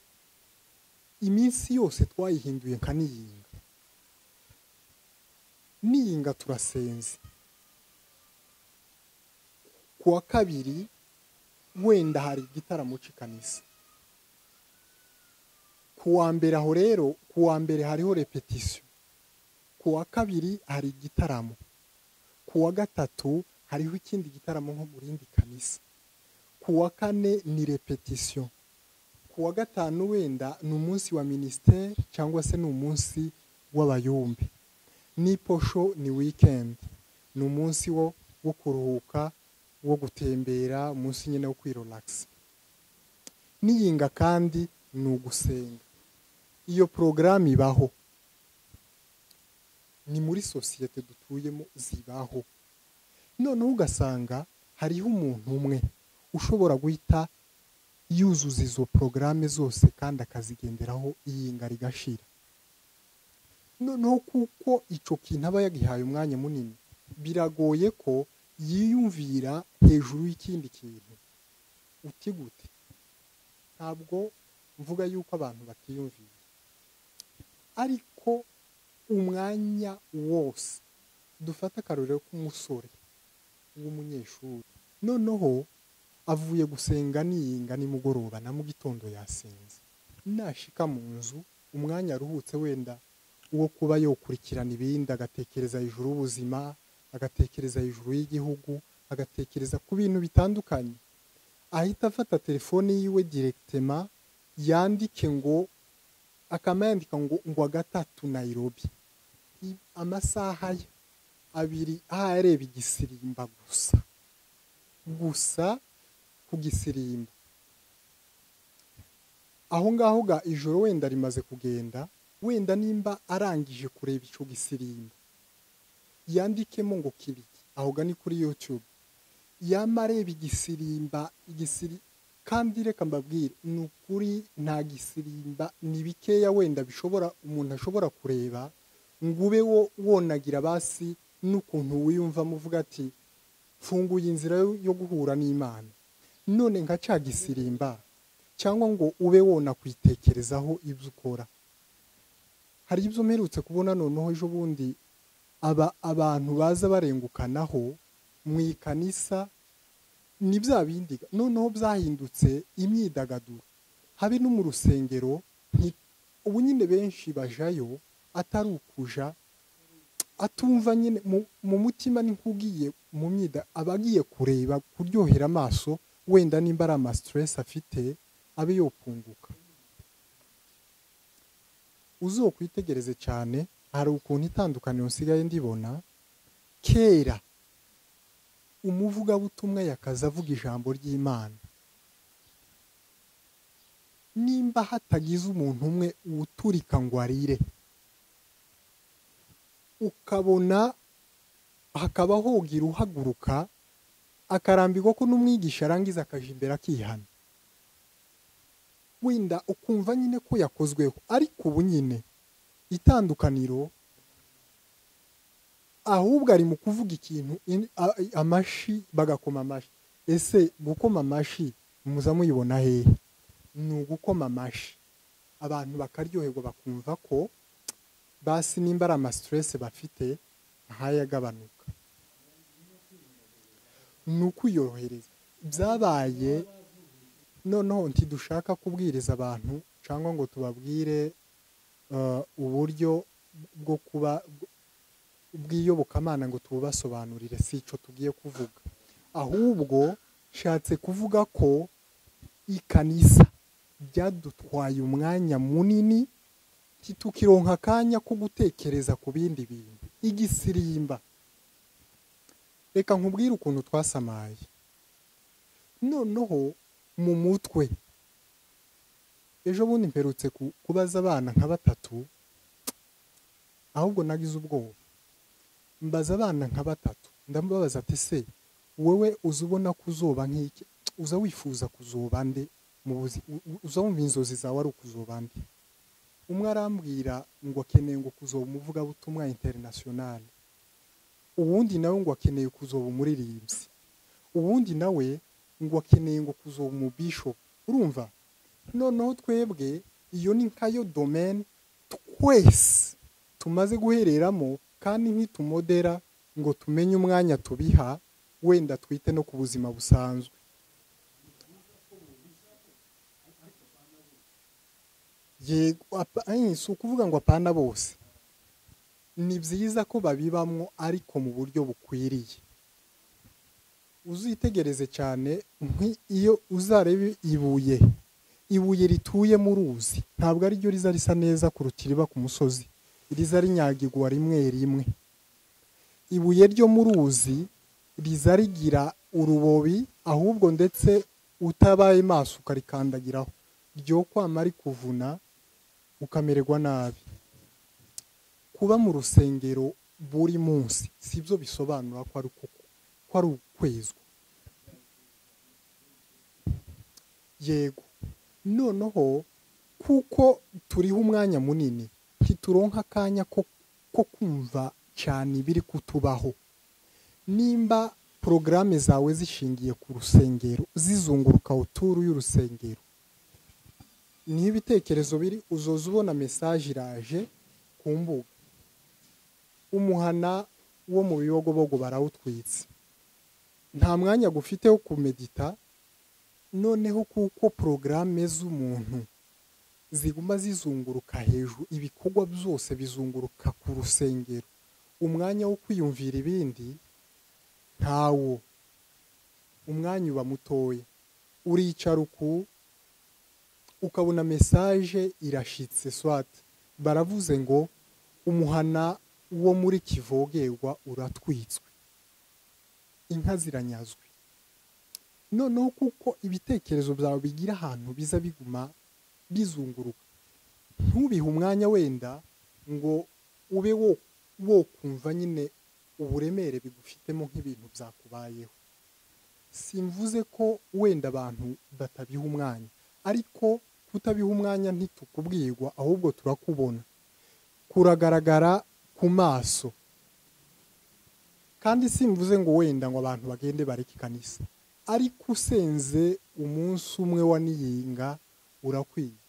iminsi yose twayihinduye nka niyinga turasenze. Kuwa kabiri wenda hari igitaramo cy'ikanisa, kuwa mbere aho rero, kuwa mbere hariho repetition, kuwa kabiri hari igitaramo, kuwa gatatu hariho ikindi gitaramo nko mu rindi kanisa, kuwa kane ni repetition, kuwa gatanu wenda ni umunsi wa ministere cyangwa se ni umunsi w'abayumbe, n'iposho ni weekend, ni umunsi wo kuruhuka, wo gutembera, umunsi nyine wo kwirelax. Niyinga kandi ni ugusenga. Iyo programme ibaho, ni muri societe dutuyemo zibaho. Noneho ugasanga hariho umuntu umwe ushobora guhita yuzuza izo programme zose kandi akazigenderaho iyinga rigashira. Noneho kuko icyo kintu aba yagihaye umwanya munini, biragoye ko yiyumvira hejuru y'ikindi kintu. Uti gute? Ntabwo mvuga yuko abantu batiyumvira, ariko umwanya wose dufata akarorero k'umusore w'umunyeshuri, noneho avuye gusenga niyinga nimugoroba na mu gitondo yasenze, nashika mu nzu umwanya aruhutse wenda uwo kuba yokurikirana ibindi, agatekereza hejuru ubuzima, agatekereza hejuru y'igihugu, agatekereza ku bintu bitandukanye, ahita afata telefone yiwe directement yandike ngo akamayandika ngo gatatu Nairobi, amasaha abiri areba igisirimba gusa ku gisirimba. Aho ngaho ga ijoro wenda rimaze kugenda, wenda nimba arangije kureba ico gisirimba yandikemo ngo kibiki, aho gani kuri YouTube yamareba igisirimba kandi reka mbabwire ni ukuri nta gisirimba ni bikeya wenda bishobora umuntu ashobora kureba ngo ube wonagira basi n'ukuntu wiyumva muvuga ati funguye inzira yo guhura n'Imana. None nka ca gisirimba cyangwa ngo ube wona kwitekerezaho ibyo ukora. Hari ibyo mperutse kubona noneho ejo bundi abantu baza barengukanaho mu ikanisa, ni bya bindi noneho byahindutse imyidagaduro, habe no mu rusengero. Ubu nyine benshi bajayo atari ukuja atumva nyine mu mutima ni nkugiye mu abagiye kureba kuryohera amaso, wenda nimba ari ama stress afite abe yopunguka. Uzokwitegereze cyane, hari ukuntu itandukaniro nsigaye ndibona. Kera umuvugabutumwa yakaza avuga ijambo ry'Imana, nimba hatagize umuntu umwe uturika ngo arire, ukabona hakaba hogira uhaguruka akarambirwa ko n'umwigisha arangiza akaja imbere akihana, wenda ukumva nyine ko yakozweho. Ariko ubu nyine itandukaniro ahubwo ari mu kuvuga ikintu amashi bagakoma amashi. Ese gukoma amashi muza muyibona hehe? Ni ugukoma amashi abantu bakaryoherwa bakumva ko basi nimba ari ama stress bafite ntayagabanuka. Ni ukuyorohereza. Byabaye noneho ntidushaka kubwiriza abantu cyangwa ngo tubabwire uburyo bwo kuba bw'iyobokamana ngo tubasobanurire, si ico tugiye kuvuga. Ahubwo shatse kuvuga ko ikanisa byadutwaye umwanya munini, tukironka akanya ko gutekereza ku bindi bintu. Igisirimba, reka nkubwire ukuntu twasamaye. Noneho mu mutwe ejo bundi mperutse kubaza abana nka 3, ahubwo nagize ubwoba. Mbaza abana nka 3, ndamubaza ati se wewe uzubona kuzoba nk'iki, uza wifuza kuzoba nde mu buzima, uza wumva inzozi zawe ari ukuzoba nde? Umwe arambwira ngo akeneye ngo kuzoba umuvugabutumwa international, uwundi nawe ngo akeneye kuzoba umuririmbyi, uwundi nawe ngo akeneye ngo kuzoba umubishop. Urumva? Noneho twebwe iyo ni nkayo domaine twese tumaze guhereramo, kandi ntitumodera ngo tumenye umwanya tubiha, wenda twite no ku buzima busanzwe. Yego, si ukuvuga ngo apana bose, ni byiza ko babibamwo ariko mu buryo bukwiriye. Uzitegereze cyane iyo uzarebe ibuye rituye mu ruzi, ntabwo ari ryo riza risa neza kuruta iriba ku musozi, riza rinyagirwa rimwe rimwe. Ibuye ryo mu ruzi riza rigira urubobi, ahubwo ndetse utabaye maso ukarikandagiraho ryo kwama ari kuvuna ukamererwa nabi. Kuba mu rusengero buri munsi sibyo bisobanura ko ari ukwezwa. Yego, noneho kuko turiho umwanya munini ntituronka akanya ko kumva cyane ibiri kutubaho. Nimba porogaramu zawe zishingiye ku rusengero, zizunguruka uturu y'urusengero, niho ibitekerezo biri, uzoza ubona message iraje ku mbuga. Umuhana wo mu biyogobogo barawutwitse, nta mwanya gufite wo kumedita. Noneho kuko porogaramu z'umuntu ziguma zizunguruka hejuru, ibikorwa byose bizunguruka ku rusengero, umwanya wo kwiyumvira ibindi ntawo, umwanya uba mutoya, uricara ukabona message irashitse swate baravuze ngo umuhana wo muri Kivogerwa uratwitswe, inka ziranyazwe. Noneho kuko ibitekerezo byawe bigira ahantu biza biguma bizunguruka, ntubihe umwanya wenda ngo ube wo kumva nyine uburemere bigufitemo nk'ibintu byakubayeho. Simvuze ko wenda abantu batabiha umwanya, ariko kutabiha umwanya ntitukubwirwa, ahubwo turakubona, kuragaragara ku maso. Kandi simvuze ngo wenda ngo abantu bagende bareke kanisa, ariko usenze umunsi umwe wa niyinga urakwiye.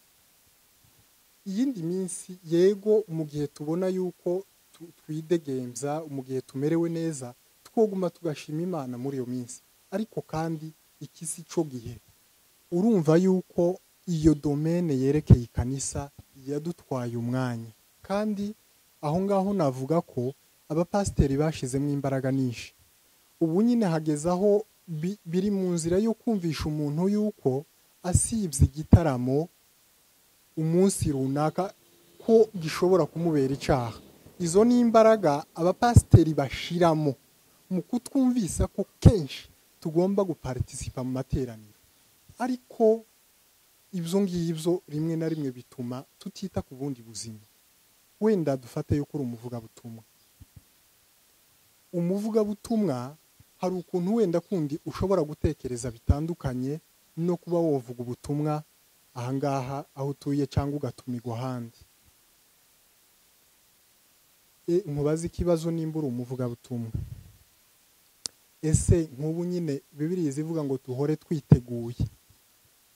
Iyindi minsi yego mu gihe tubona yuko twidegemza, mu gihe tumerewe neza, twoguma tugashima Imana muri iyo minsi, ariko kandi ikisi cyo gihe urumva yuko iyo domaine yerekeye kanisa yadutwaye umwanya. Kandi aho ngaho navuga ko abapasiteri bashizemo imbaraga nyinshi. Ubu nyine hageze aho biri mu nzira yo kumvisha umuntu yuko asibye igitaramo umunsi runaka ko gishobora kumubera icaha. Izo ni imbaraga abapasiteri bashiramo mu kutwumvisa ko kenshi tugomba guparticipa mu materaniro, ariko ibyo ngibyo rimwe na rimwe bituma tutita ku bundi buzima. Wenda dufate yuko uri umuvugabutumwa, hari ukuntu wenda kundi ushobora gutekereza bitandukanye no kuba wovuga ubutumwa ahangaha aho utuye cyangwa ugatumirwa ahandi. Nkubaza ikibazo nimba uri umuvugabutumwa, ese nk'ubu nyine Bibiliya ivuga ngo duhore twiteguye,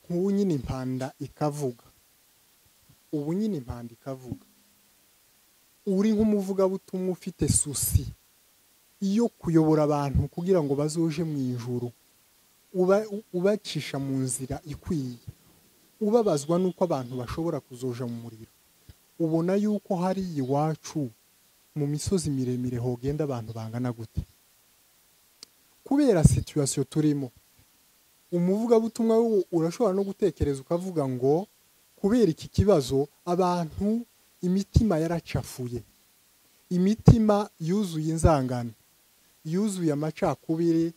nk'ubu nyine impanda ikavuga, ubu nyine impanda ikavuga, uri nk'umuvugabutumwa ufite susi iyo kuyobora abantu kugira ngo bazoje mu ijuru, ubacisha mu nzira ikwiye, ubabazwa nuko abantu bashobora kuzoja mu muriro. Ubona yuko hari iwacu mu misozi miremire hogenda abantu bangana gute? Kubera situation turimo, umuvugabutumwa urashobora no gutekereza ukavuga ngo kubera iki kibazo abantu imitima yaracafuye, imitima yuzuye inzangano, yuzuye amacakubiri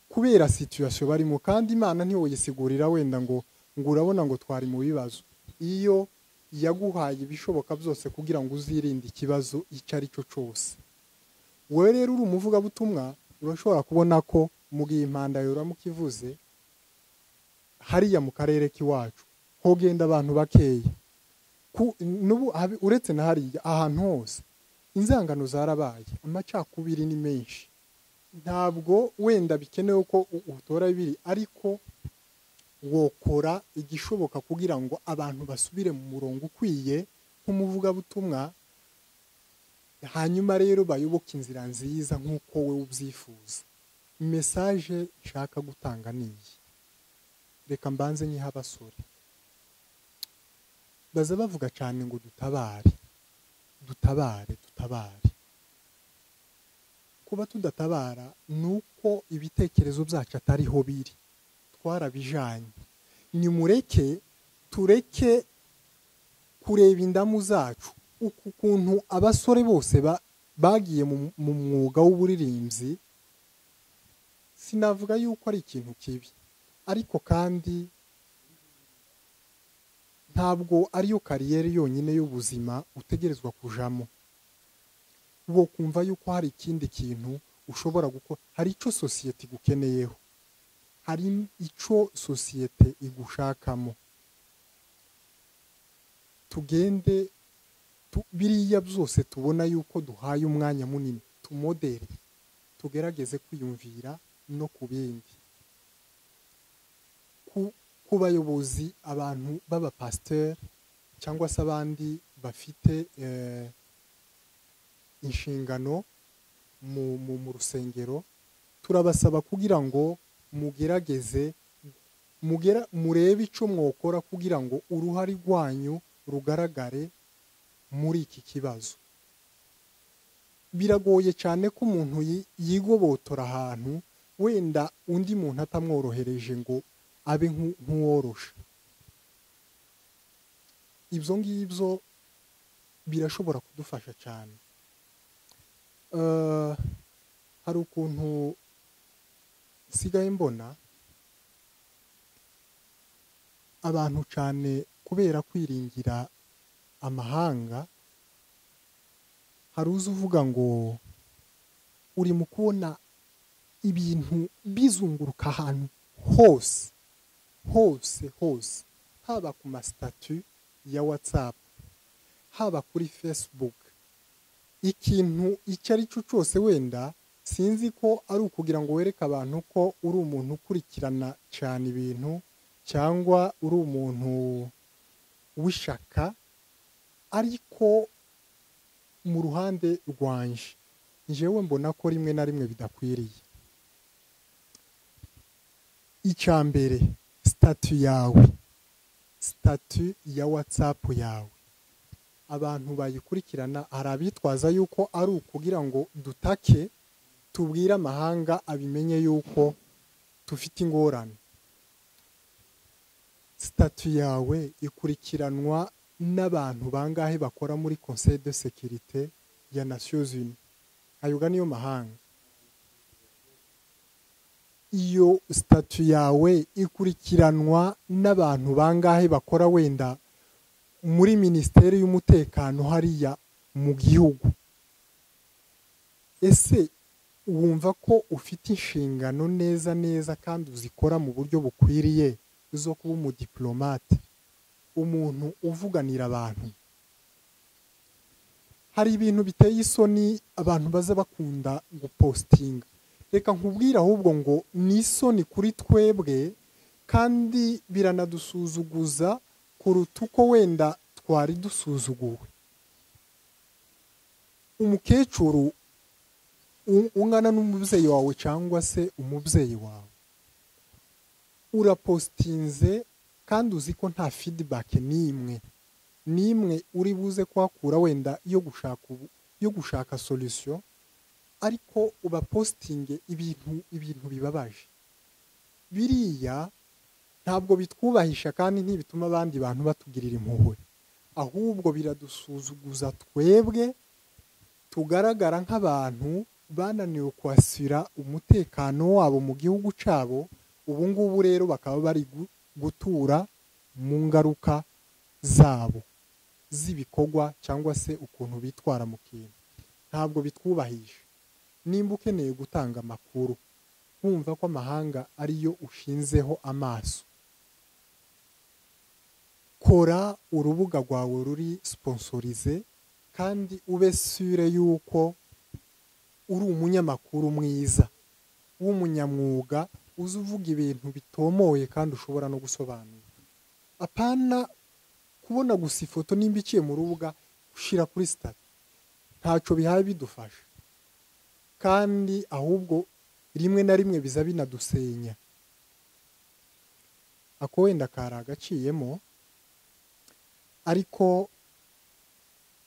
kubera situation barimo. Kandi Imana ntiwoyisigurira wenda ngo urabona ngo twari mu bibazo, iyo yaguhaye ibishoboka byose kugira ngo uzirinde ikibazo icyo ari cyo cyose. Wewe rero uri umuvugabutumwa, urashobora kubona ko mu gihe impanda yoramuka ivuze hariya mu karere k'iwacu hogenda abantu bakeya, uretse na hariya ahantu hose inzangano zarabaye, amacakubiri ni menshi. Ntabwo wenda bikenewe ko utora bibiri, ariko wokora igishoboka kugira ngo abantu basubire mu murongo ukwiye nk'umuvugabutumwa, hanyuma rero bayoboke inzira nziza nk'uko we ubyifuza. Message nshaka gutanga niyi, reka mbanze nyiha abasore. Baza bavuga cyane ngo dutabare. Kuba tudatabara nuko ibitekerezo byacu atariho biri, twarabijanye. Tureke kureba indamu zacu, ukuntu abasore bose bagiye mu mwuga w'uburirimbyi. Sinavuga yuko ari ikintu kibi, ariko kandi ntabwo ariyo kariyeri yonyine y'ubuzima utegerezwa kujamo. Wo kumva yuko hari ikindi kintu ushobora gukora, hari icyo sosiyete igukeneyeho, hari icyo sosiyete igushakamo. Tugende biriya byose tubona yuko duhaye umwanya munini, tumodere, tugerageze kwiyumvira no ku bindi. Ku bayobozi, abantu b'abapasiteri cyangwa se abandi bafite inshingano mu rusengero, turabasaba kugira ngo mugerageze murebe icyo mwokora kugira ngo uruhare rwanyu rugaragare muri iki kibazo. biragoye cyane ko umuntu yigobotora ahantu wenda undi muntu atamworohereje ngo abe nk'uworosha. Ibyo ngibyo birashobora kudufasha cyane. Hari ukuntu nsigaye mbona abantu cyane kubera kwiringira amahanga, hari uzi uvuga ngo uri mu kubona ibintu bizunguruka ahantu hose hose hose, haba ku masitatu ya WhatsApp, haba kuri Facebook, ikintu icyo ari cyo cyose, wenda sinzi ko ari ukugira ngo wereke abantu ko uri umuntu ukurikirana cyane ibintu cyangwa uri umuntu w'ishaka, ariko mu ruhande rwanje njyewe mbona ko rimwe na rimwe bidakwiriye. Icya mbere, sitatu ya WhatsApp yawe, abantu bayikurikirana hari abitwaza yuko ari ukugira ngo dutake tubwire amahanga abimenye yuko tufite ingorane. Sitatu yawe ikurikiranwa n'abantu bangahe bakora muri Conseil de Sécurité ya Nations Unies, ayoga niyo mahanga. Iyo sitatu yawe ikurikiranwa n'abantu bangahe bakora wenda muri Minisiteri y'Umutekano hariya mu gihugu. Ese wumva ko ufite inshingano neza kandi uzikora mu buryo bukwiriye zo kuba umudiplomate, umuntu uvuganira abantu? Hari ibintu biteye isoni abantu baza bakunda gupostinga. Reka nkubwira ahubwo ngo ni isoni kuri twebwe, kandi biranadusuzuguza kuruta uko wenda twari dusuzuguwe. Umukecuru ungana n'umubyeyi wawe cyangwa se umubyeyi wawe, urapostinze kandi uzi ko nta feedback n'imwe uri buze kuhakura wenda yo gushaka solution, ariko uba postinge ibintu bibabaje. Biriya ntabwo bitwubahisha kandi ntibituma abandi bantu batugirira impuhwe, ahubwo biradusuzuguza twebwe tugaragara nk'abantu bananiwe kwasira umutekano wabo mu gihugu cyabo. Ubu ngubu rero bakaba bari gutura mu ngaruka zabo z'ibikorwa cyangwa se ukuntu bitwara mu kintu. Ntabwo bitwubahisha. Nimba ukeneye gutanga amakuru wumva ko amahanga ariyo ushinzeho amaso, kora urubuga rwawe ruri sponsorize kandi ube sure yuko uri umunyamakuru mwiza w'umunyamwuga, uzi uvuga ibintu bitomoye kandi ushobora no gusobanura. Apana kubona gusa ifoto nimba iciye mu rubuga ushira kuri sitati, ntacyo bihaye bidufasha, kandi ahubwo rimwe na rimwe biza binadusenya. Ako wenda kari agaciyemo, ariko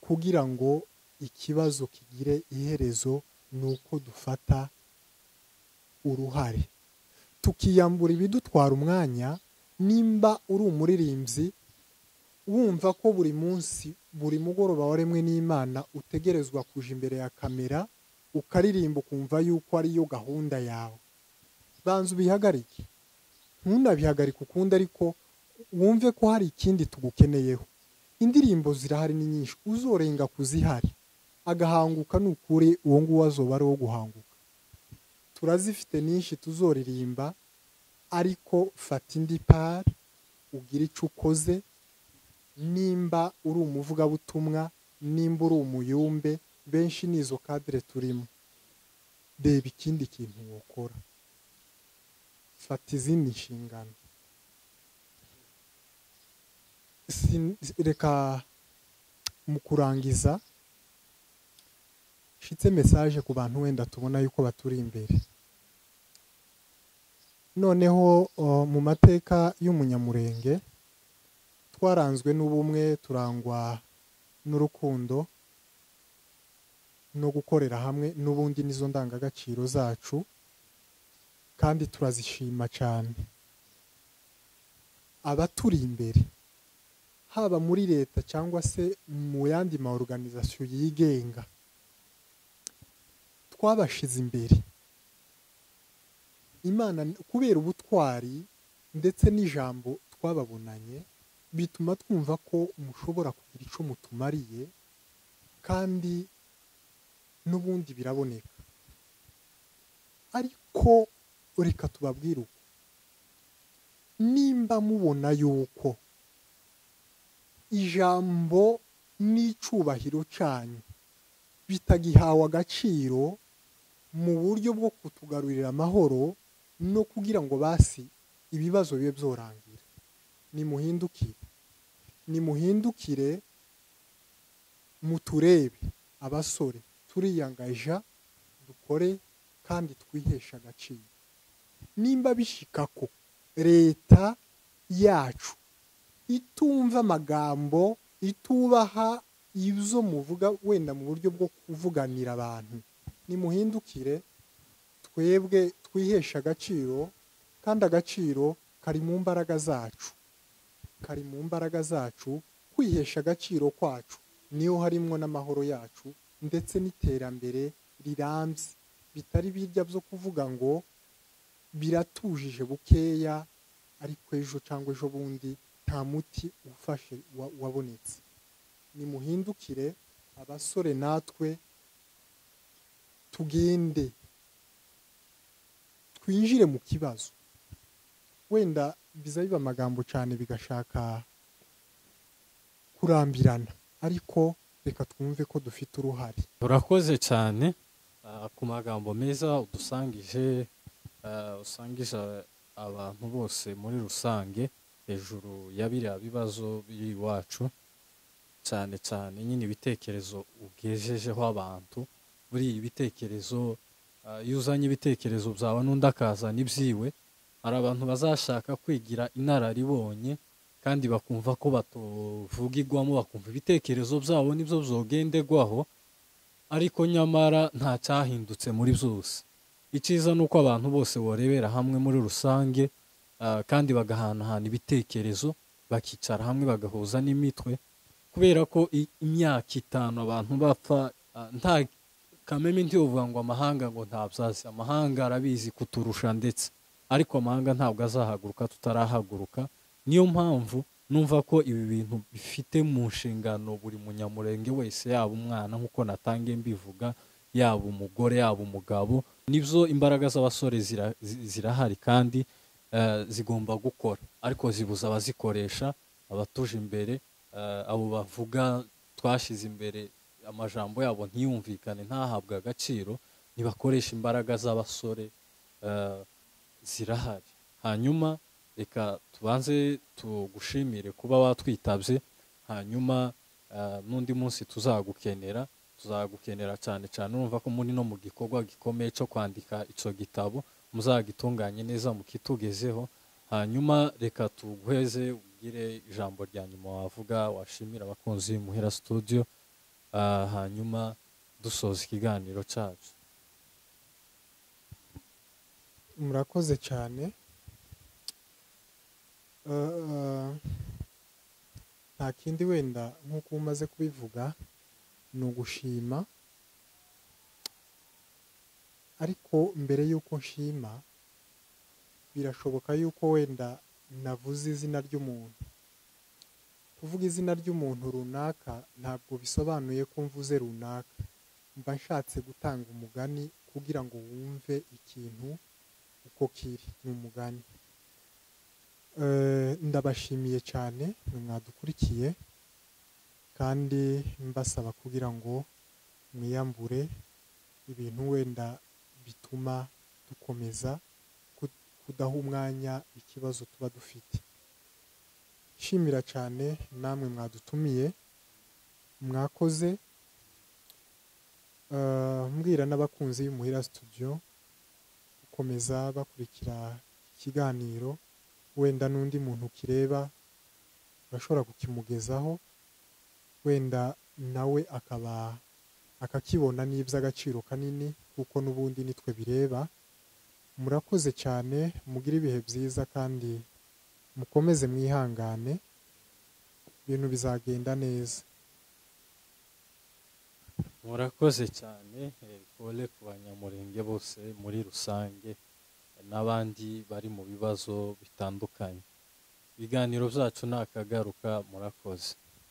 kugira ngo ikibazo kigire iherezo ni uko dufata uruhare tukiyambura ibidutwara umwanya. Nimba uri umuririmbyi wumva ko buri munsi buri mugoroba waremwe n'Imana utegerezwa kuja imbere ya kamera ukaririmba ukumva yuko ariyo gahunda yawe, banza ubihagarike. Ntunabihagarike ukundi, ariko wumve ko hari ikindi tugukeneyeho. Indirimbo zirahari ni nyinshi, uzorenga kuzihari agahanguka n'ukuri uwo nguwo azoba ari wo guhanguka. Turazifite nyinshi tuzoririmba, ariko fata indi part ugira icyo ukoze. Nimba uri umuvugabutumwa, nimba uri umuyumbe, benshi nizo kadire turimo, reba ikindi kintu wokora, fata izindi nshingano. Reka mu kurangiza shitse message ku bantu wenda tubona yuko baturi imbere. Noneho mu mateka y'umunyamurenge twaranzwe n'ubumwe, turangwa n'urukundo, no gukorera hamwe n'ubundi nizo ndangagaciro zacu kandi turazishima cyane. Abaturi imbere haba muri leta cyangwa se mu yandi ma organisation yigenga twabashize imbere. Imana kubera ubutwari ndetse n'ijambo twababonanye bituma twumva ko mushobora kugira ico mutumariye kandi n'ubundi biraboneka. Ariko reka tubabwire uko nimba mubona yuko ijambo n'icubahiro canyu bitagihawe agaciro mu buryo bwo kutugarurira amahoro no kugira ngo basi ibibazo bibe byorangira, nimuhindukire muturebe. Abasore turiyangaja dukore kandi twihesha agaciro. Nimba bishika ko leta yacu itumva amagambo, itubaha ibyo muvuga wenda mu buryo bwo kuvuganira abantu, nimuhindukire twebwe twihesha agaciro, kandi agaciro kari mu mbaraga zacu, kwihesha agaciro kwacu niyo harimwo n'amahoro yacu ndetse n'iterambere rirambye, bitari birya byo kuvuga ngo biratujije bukeya ariko ejo cyangwa ejo bundi nta muti ufashe wabonetse. Nimuhindukire abasore, natwe tugende twinjire mu kibazo. Wenda biza biba amagambo cyane bigashaka kurambirana, ariko reka twumve ko dufite uruhare. Urakoze cyane ku magambo meza usangije abantu bose muri rusange hejuru ya biriya bibazo biri iwacu, cyane cyane nyine ibitekerezo ugejejeho abantu. Buri ibitekerezo iyo uzanye ibitekerezo byawe n'undi akazana ibyiwe, hari abantu bazashaka kwigira inararibonye kandi bakumva ko batuvugirwamo, bakumva ibitekerezo byabo nibyo byogendegwaho, ariko nyamara nta cyahindutse muri byose. Icyiza ni uko abantu bose borebera hamwe muri rusange kandi bagahanahana ibitekerezo, bakicara hamwe bagahuza n'imitwe, kubera ko imyaka 5 abantu bapfa nta kameme ntiyovuga ngo amahanga ngo ntabyazi. Amahanga arabizi kuturusha ndetse, ariko amahanga ntabwo azahaguruka tutarahaguruka. Niyo mpamvu numva ko ibi bintu bifite mu nshingano buri munyamurenge wese, yaba umwana nk'uko natangiye mbivuga, yaba umugore yaba umugabo. Nibyo imbaraga z'abasore zirahari kandi zigomba gukora, ariko zibuza abazikoresha, abatuje imbere, abo bavuga twashize imbere amajambo yabo ntiyumvikane, ntahabwe agaciro. Nibakoresha imbaraga z'abasore zirahari. Hanyuma reka tubanze tugushimire kuba watwitabye, hanyuma n'undi munsi tuzagukenera cyane cyane. Urumva ko muri no mu gikorwa gikomeye cyo kwandika ico gitabo, muzagitunganye neza mukitugezeho. Hanyuma reka tuguheze ugire ijambo rya nyuma wavuga, washimira abakunzi Muhira Studio, hanyuma dusoza ikiganiro cyacu. Murakoze cyane. Nta kindi wenda nk'uko umaze kubivuga ni ugushima, ariko mbere y'uko nshima birashoboka yuko wenda navuze izina ry'umuntu. Kuvuga izina ry'umuntu runaka ntabwo bisobanuye ko mvuze runaka, mba nshatse gutanga umugani kugira ngo wumve ikintu uko kiri. Ni umugani. Ndabashimiye cyane mwadukurikiye, kandi mbasaba kugira ngo mwiyambure ibintu wenda bituma dukomeza kudaha umwanya ikibazo tuba dufite. Shimira cyane namwe mwadutumiye, mwakoze. Mbwira n'abakunzi y'Umuhira Studio gukomeza bakurikira ikiganiro, wenda n'undi muntu kireba bashobora kukimugezaho, wenda nawe akaba akakibona n'iby'agaciro kanini kuko n'ubundi nitwe bireba. Murakoze cyane, mugire ibihe byiza kandi mukomeze mwihangane, ibintu bizagenda neza. murakoze cyane, pole ku banyamurenge bose muri rusange n'abandi bari mu bibazo bitandukanye. Ibiganiro byacu nakagaruka, murakoze.